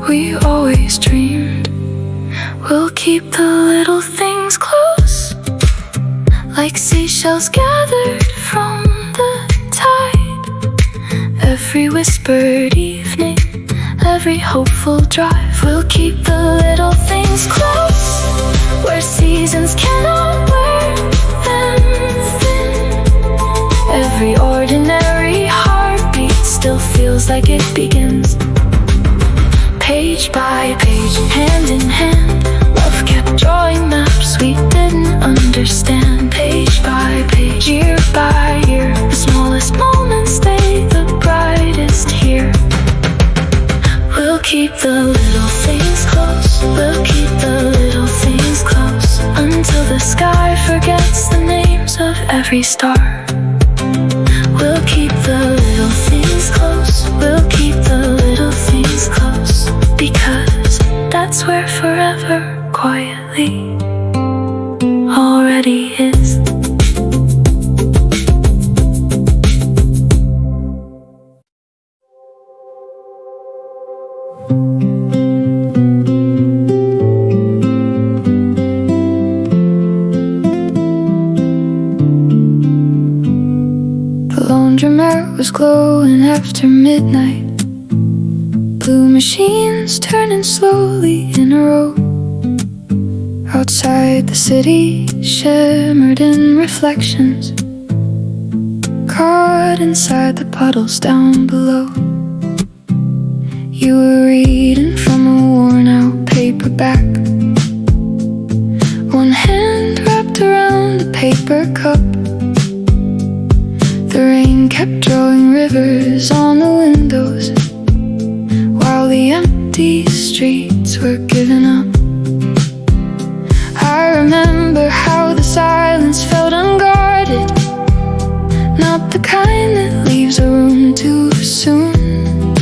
we always dreamed. We'll keep the little things close, like seashells gathered from the tide. Every whispered evening, every hopeful drive, we'll keep the little things close, where seasons cannot wear them thin. Every ordinary heartbeat still feels like it begins. Page by page, hand in hand, love kept drawing maps we didn't understand. Page by page, year by year, the smallest moments stay the brightest here. We'll keep the little things close, we'll keep the little things close, until the sky forgets the names of every star. We'll keep the little things close, we'll keep the little things close, because that's where forever quietly already is. The laundromat was glowing after midnight, blue machines turning slowly in a row. Outside the city shimmered in reflections, caught inside the puddles down below. You were reading from a worn-out paperback, one hand wrapped around a paper cup. The rain kept drawing rivers on the windows, while the empty streets were giving up. I remember how the silence felt unguarded, not the kind that leaves a room too soon.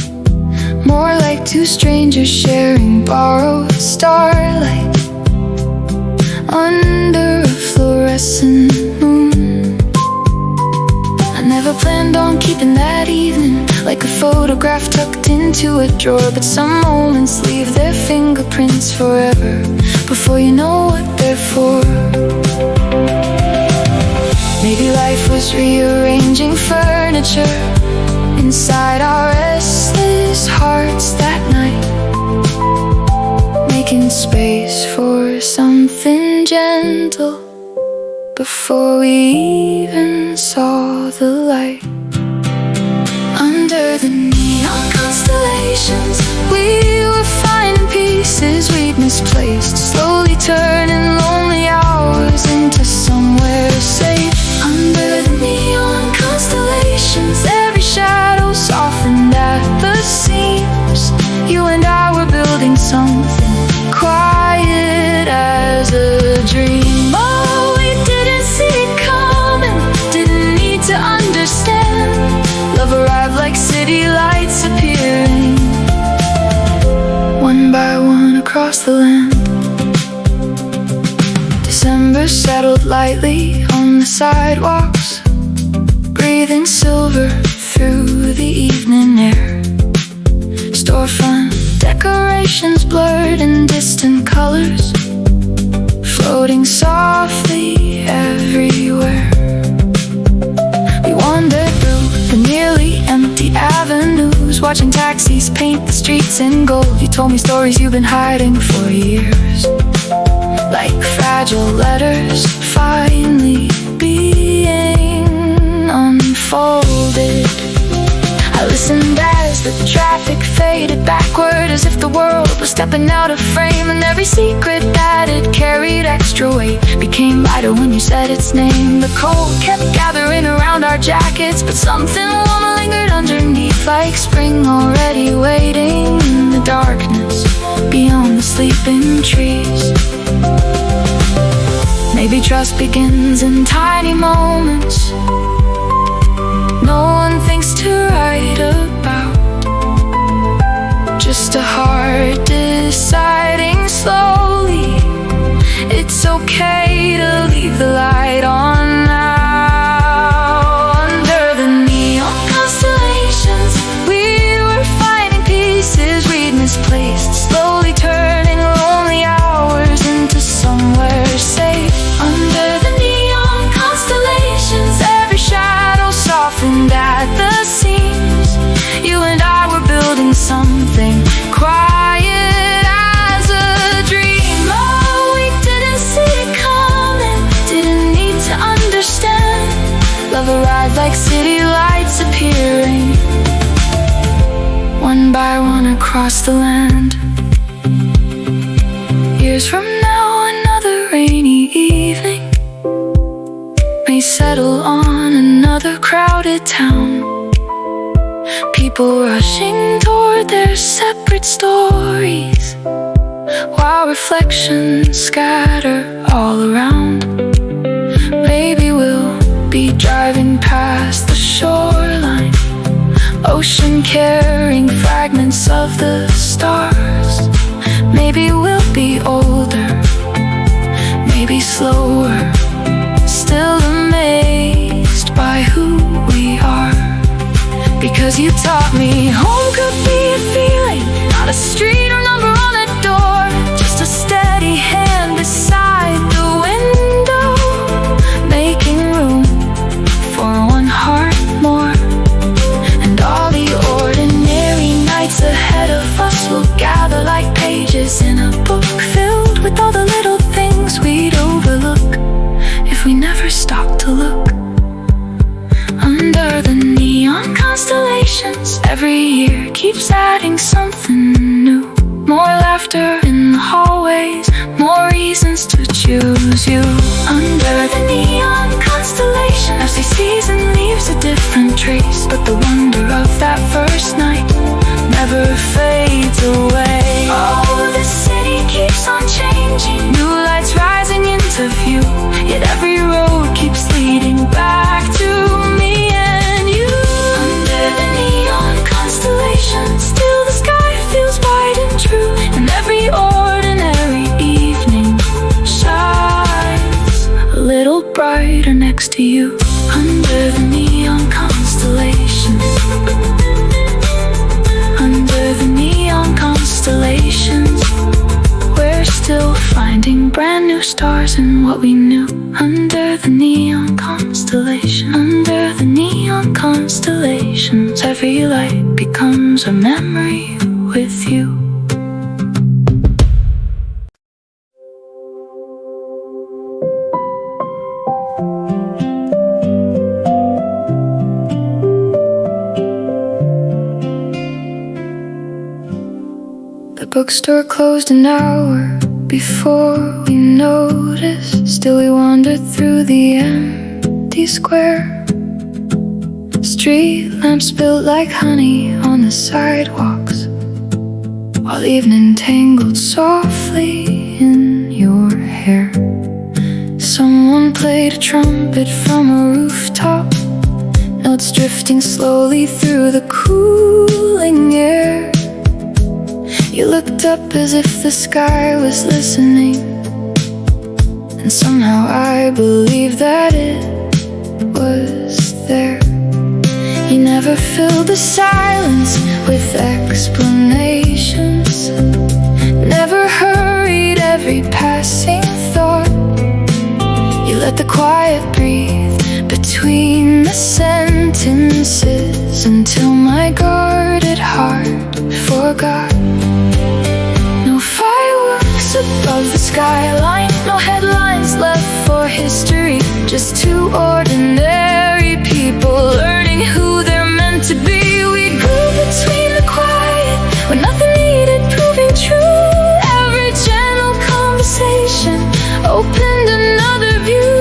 More like two strangers sharing borrowed starlight under a fluorescent moon. I never planned on keeping that evening like a photograph tucked into a drawer, but some moments leave their fingerprints forever before you know what they're for. Maybe life was rearranging furniture inside our restless hearts that night, making space for something gentle before we even saw the light. Under the neon constellations, we were finding pieces we'd misplaced, slowly turning lonely hours into somewhere safe. Under the neon constellations, every shadow softened at the seams. You and I were building something quiet as a dream. Oh, we didn't see it coming, didn't need to understand. Love arrived like city lights appearing, one by one across the land. December settled lightly on the sidewalks, breathing silver through the evening air. Storefront decorations blurred in distant colors, floating softly everywhere. We wandered through the nearly empty avenues, watching taxis paint the streets in gold. You told me stories you've been hiding for years, like fragile letters finally being unfolded. I listened as the traffic faded backward, as if the world was stepping out of frame, and every secret that it carried extra weight became lighter when you said its name. The cold kept gathering around our jackets, but something warmer lingered underneath, like spring already waiting in the darkness beyond the sleeping trees. Maybe trust begins in tiny moments no one thinks to write about, just a heart deciding slowly it's okay to leave the light on now. Under the neon constellations, we were finding pieces we'd misplaced, slowly turning lonely hours into somewhere safe. Under the neon constellations, every shadow softened at the seams. You and I were building something quiet as a dream. Oh, we didn't see it coming, didn't need to understand. Love arrived like city lights appearing, one by one across the land. Years from now, another rainy evening may settle on another crowded town, people rushing toward their separate stories, while reflections scatter all around. Maybe we'll be driving past the shoreline, ocean carrying fragments of the stars. Maybe we'll be older, maybe slower, still amazed by who we are. Because you taught me home could be a feeling, not a street or number on a door, just a steady hand beside the window, making room for one heart more. And all the ordinary nights ahead of us will gather like pages in a book, filled with all the little things we'd overlook if we never stopped to look. Under the neon constellations, every year keeps adding something new. more laughter in the hallways, more reasons to choose you. Under the neon constellation, every season leaves a different trace, but the wonder of that first night never fades away. Oh, the city keeps on changing, new lights rising into view, yet every road keeps leading back to me and you. Under the neon constellation, still the sky feels bright and true, and every ordinary evening shines a little brighter next to you. Under the neon constellation, under the neon constellations, we're still finding brand new stars in what we knew. Under the neon constellation, under the neon constellations, every light becomes a memory with you. The bookstore closed an hour before we noticed. Still we wandered through the empty square. Street lamps spilled like honey on the sidewalks, while evening tangled softly in your hair. Someone played a trumpet from a rooftop, notes drifting slowly through the cooling air. You looked up as if the sky was listening, and somehow I believed that it was there. You never filled the silence with explanations, never hurried every passing thought. You let the quiet breathe between the sentences until my guarded heart forgot. No fireworks above the skyline, no headlines left for history, just two ordinary people learning who they're meant to be. We grew between the quiet when nothing needed proving true. Every gentle conversation opened another view.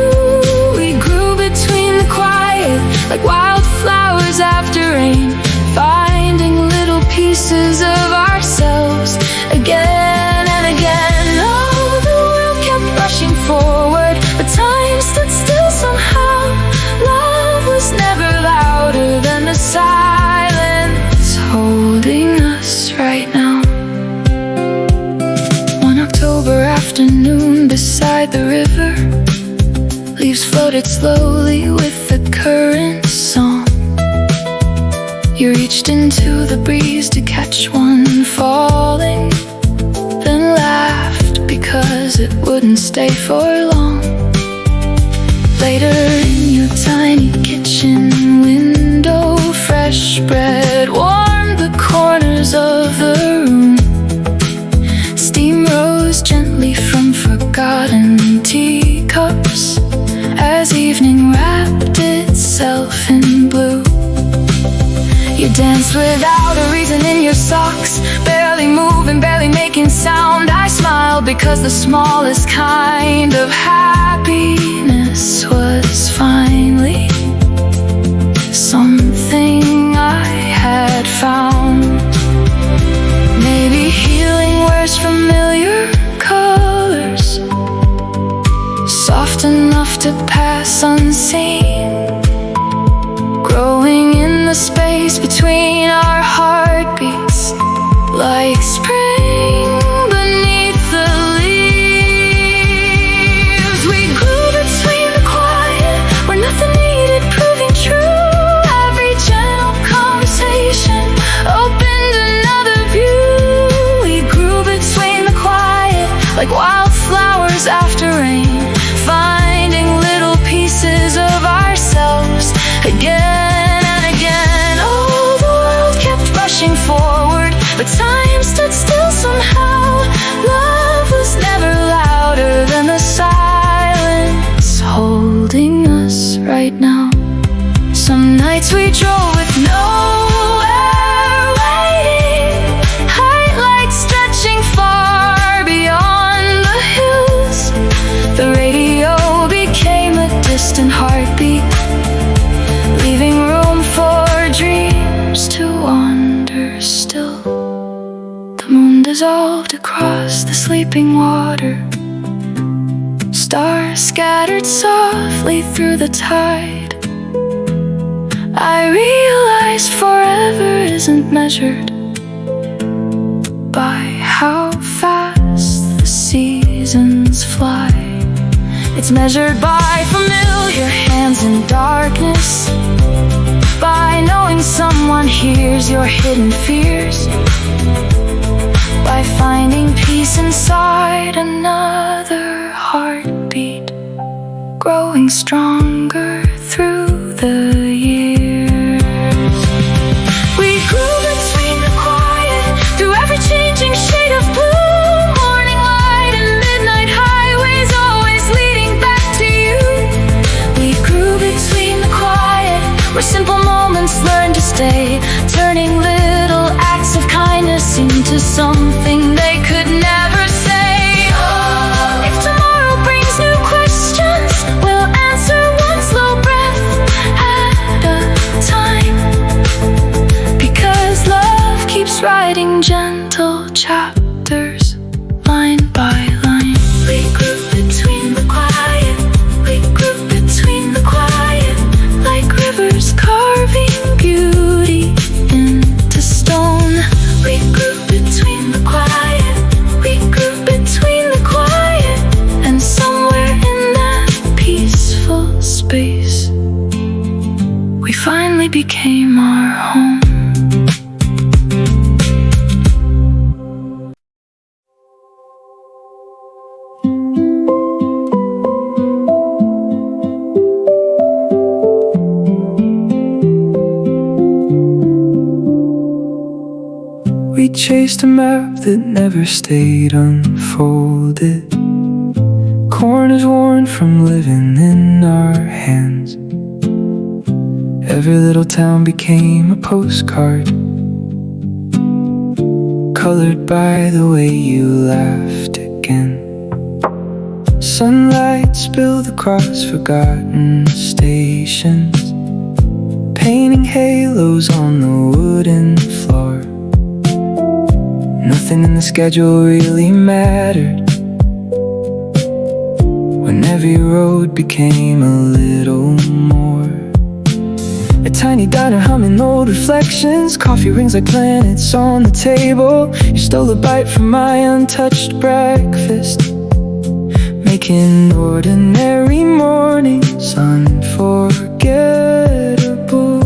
We grew between the quiet like wildflowers after rain, finding little pieces of ourselves again and again. Oh, the world kept rushing forward, but time stood still somehow. Love was never louder than the silence holding us right now. One October afternoon beside the river, leaves floated slowly with the current song. You reached into the breeze to catch one falling, then laughed because it wouldn't stay for long. Later in your tiny kitchen window, fresh bread warmed the corners of the room. Steam rose gently from forgotten teacups as evening wrapped itself in blue. You danced without a reason in your socks, barely moving, barely making sound. I smiled because the smallest kind of happiness was finally something I had found. Maybe healing wears familiar colors, soft enough to pass unseen, growing in the space between our heartbeats, like spring beneath the leaves. We grew between the quiet where nothing needed proving true. Every gentle conversation opened another view. We grew between the quiet like wildflowers after rain, finding little pieces of ourselves again and again. Oh, the world kept rushing forward, but time stood still somehow. Love was never louder than the silence holding us right now. Some nights we drove with nowhere waiting, highlights stretching dissolved across the sleeping water. Stars scattered softly through the tide. I realized forever isn't measured by how fast the seasons fly. It's measured by familiar hands in darkness, by knowing someone hears your hidden fears, by finding peace inside another heartbeat, growing stronger through the years. We grew between the quiet, through every changing shade of blue, morning light and midnight highways, always leading back to you. We grew between the quiet, where simple moments learn to stay, turning little acts of kindness into something they could never say. If tomorrow brings new questions, we'll answer one slow breath at a time, because love keeps writing gentle chapters, line by line. We grew between the quiet, we grew between the quiet, like rivers carving beauty into stone. We grew between the quiet, we grew between the quiet, and somewhere in that peaceful space, we finally became our home. We chased a map that never stayed unfolded, corners worn from living in our hands. Every little town became a postcard, colored by the way you laughed again. Sunlight spilled across forgotten stations, painting halos on the wooden floor. Nothing in the schedule really mattered when every road became a little more. A tiny diner humming old reflections, coffee rings like planets on the table. You stole a bite from my untouched breakfast, making ordinary mornings unforgettable.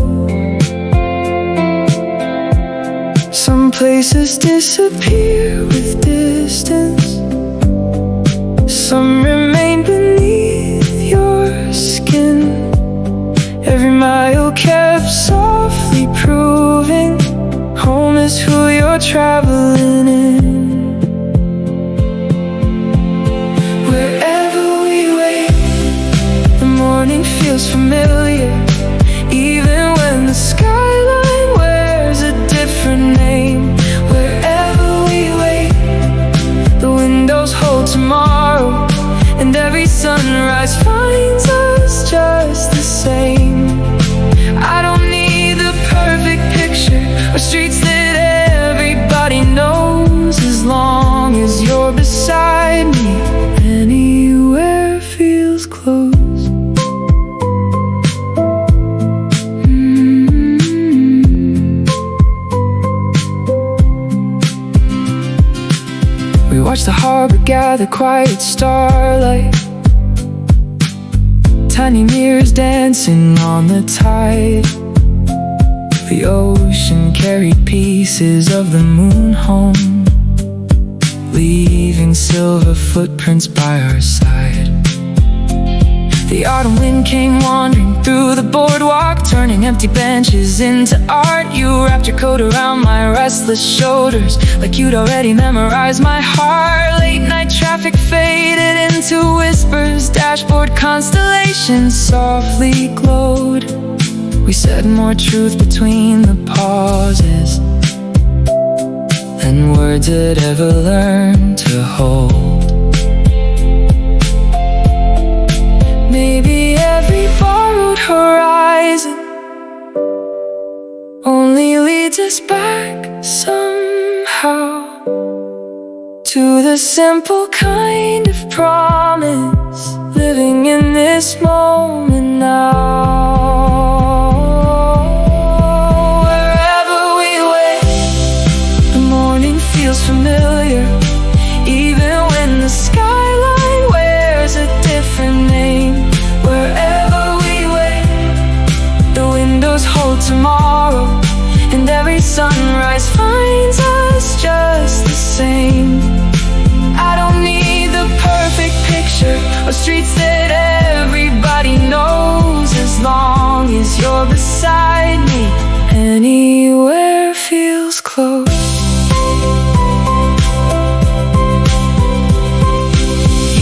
Some places disappear with distance, some remain beneath your skin. Every mile kept softly proving home is who you're traveling in. Wherever we wait, the morning feels familiar, even when the skyline wears a different name. Wherever we wait, the windows hold tomorrow, and every sunrise finds us just the same. I don't need the perfect picture or streets that everybody knows, as long as you're beside me, anywhere feels close. We watch the harbor gather quiet starlight, tiny mirrors dancing on the tide. The ocean carried pieces of the moon home, leaving silver footprints by our side. The autumn wind came wandering through the boardwalk, turning empty benches into art. You wrapped your coat around my restless shoulders, like you'd already memorized my heart. Late night traffic faded into whispers, dashboard constellations softly glowed. We said more truth between the pauses than words had ever learned to hold. Maybe every borrowed horizon only leads us back somehow. to the simple kind of promise, living in this moment now. Wherever we wait, the morning feels familiar, even when the skyline wears a different name. Wherever we wait, the windows hold tomorrow, and every sunrise finds us just the same. I don't need the perfect picture or streets that everybody knows, as long as you're beside me. Anywhere feels close.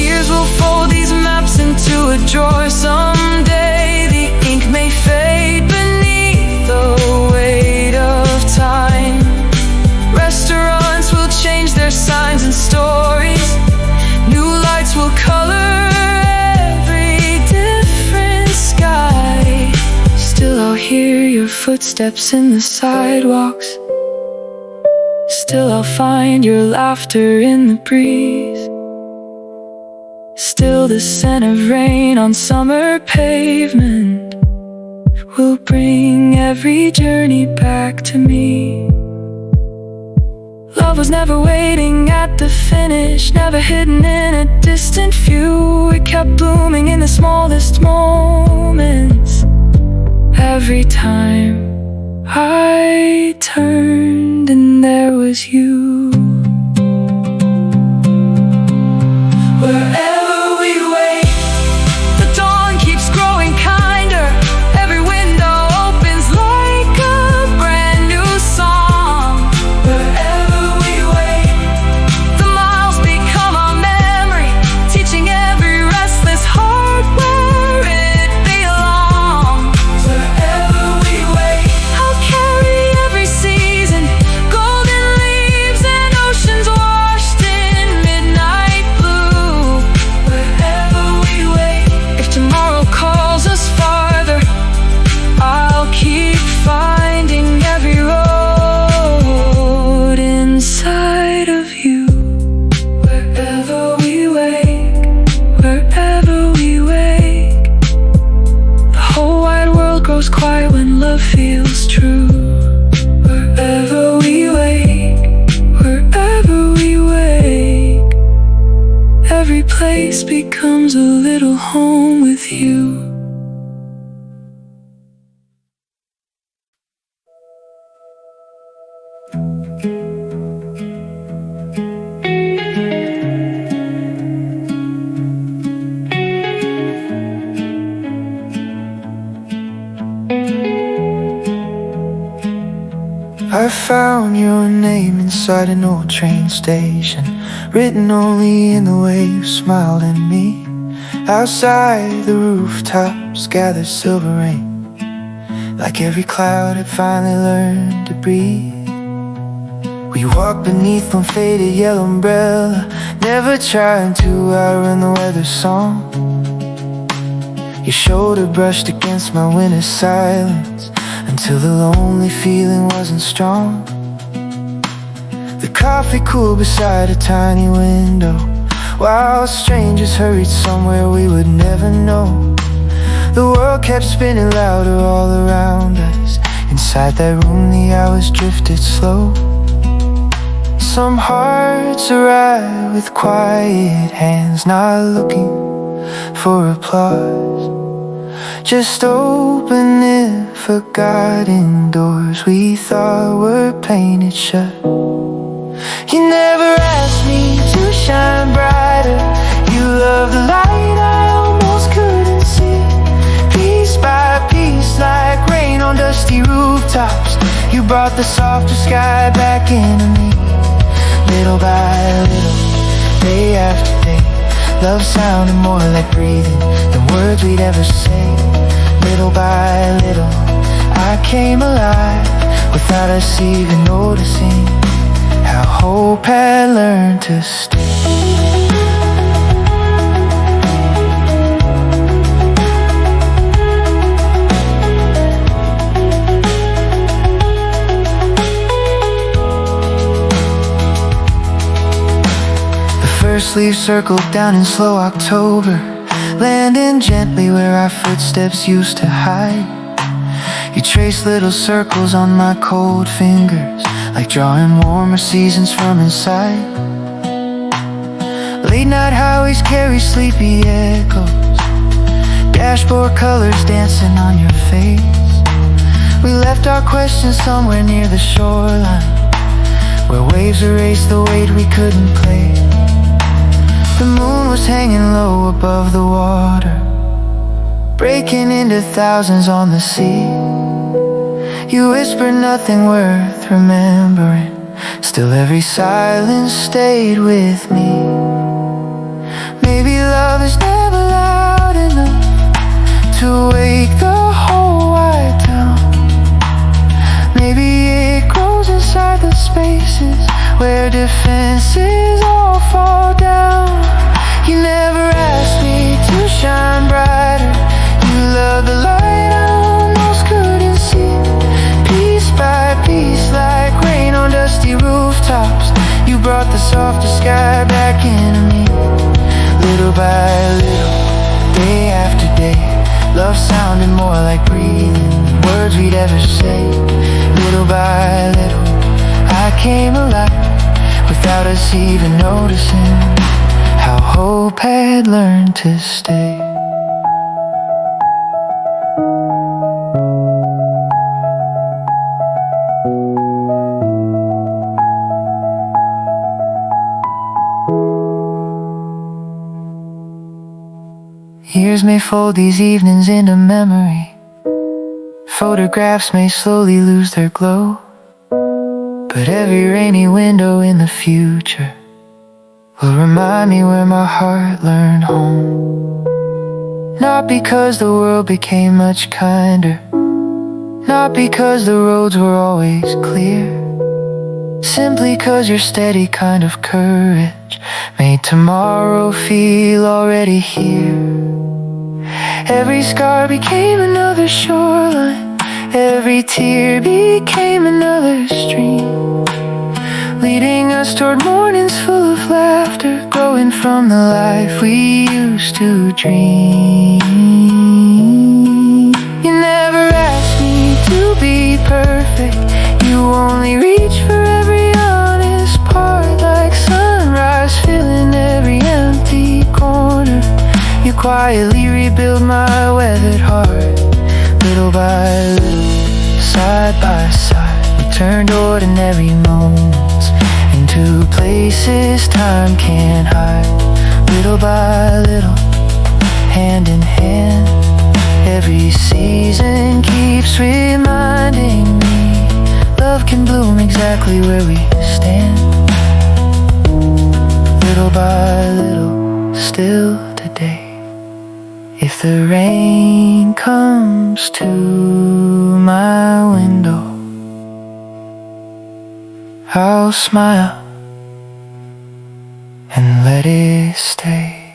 Years will fold these maps into a drawer. Someday the ink may fade beneath the weight of time. Restaurants will change their signs and stories. New lights will color every different sky. Still I'll hear your footsteps in the sidewalks. Still I'll find your laughter in the breeze. Still the scent of rain on summer pavement will bring every journey back to me. Love was never waiting at the finish, never hidden in a distant view. It kept blooming in the smallest moments. Every time I turned and there was you. Wherever we wait, the dawn keeps growing kinder. Every window opens like a brand new song. Wherever we wait, the miles become our memory, teaching every restless heart where it belongs. Wherever we wait, I'll carry every season, golden leaves and oceans washed in midnight blue. Wherever we wait, if tomorrow calls us farther, I'll keep finding every road inside of you. Wherever we wake, wherever we wake, the whole wide world grows quiet when love feels true. Wherever we wake, wherever we wake, every place becomes a little home with you. I found your name inside an old train station, written only in the way you smiled at me. Outside the rooftops gathered silver rain, like every cloud had finally learned to breathe. We walked beneath one faded yellow umbrella, never trying to outrun the weather song. Your shoulder brushed against my winter silence, until the lonely feeling wasn't strong. The coffee cooled beside a tiny window, while strangers hurried somewhere we would never know. The world kept spinning louder all around us. Inside that room the hours drifted slow. Some hearts arrive with quiet hands, not looking for applause, just opening forgotten doors we thought were painted shut. You never asked me to shine brighter. You love the light I almost couldn't see. Piece by piece, like rain on dusty rooftops, you brought the softer sky back into me. Little by little, day after day, love sounded more like breathing than words we'd ever say. Little by little, I came alive without us even noticing how hope had learned to stay. first leaves circled down in slow October, landing gently where our footsteps used to hide. You trace little circles on my cold fingers, like drawing warmer seasons from inside. Late night highways carry sleepy echoes, dashboard colors dancing on your face. We left our questions somewhere near the shoreline, where waves erased the weight we couldn't play. The moon was hanging low above the water, breaking into thousands on the sea. You whispered nothing worth remembering, still every silence stayed with me. Maybe love is never loud enough to wake the whole wide town. Maybe it grows inside the spaces where defenses all fall down. You never asked me to shine brighter, you loved the light I almost couldn't see. Piece by piece, like rain on dusty rooftops, you brought the softer sky back into me. Little by little, day after day, love sounded more like breathing than words we'd ever say. Little by little, I came alive without us even noticing how hope had learned to stay. Years may fold these evenings into memory, photographs may slowly lose their glow, but every rainy window in the future will remind me where my heart learned home. Not because the world became much kinder, not because the roads were always clear, simply 'cause your steady kind of courage made tomorrow feel already here. Every scar became another shoreline, every tear became another stream, leading us toward mornings full of laughter, growing from the life we used to dream. You never asked me to be perfect, you only reach for every honest part, like sunrise filling every empty corner. You quietly rebuild my weathered heart. Little by little, side by side, we turned ordinary moments into places time can't hide. Little by little, hand in hand, every season keeps reminding me love can bloom exactly where we stand. Little by little, still today, if the rain comes to my window, I'll smile and let it stay.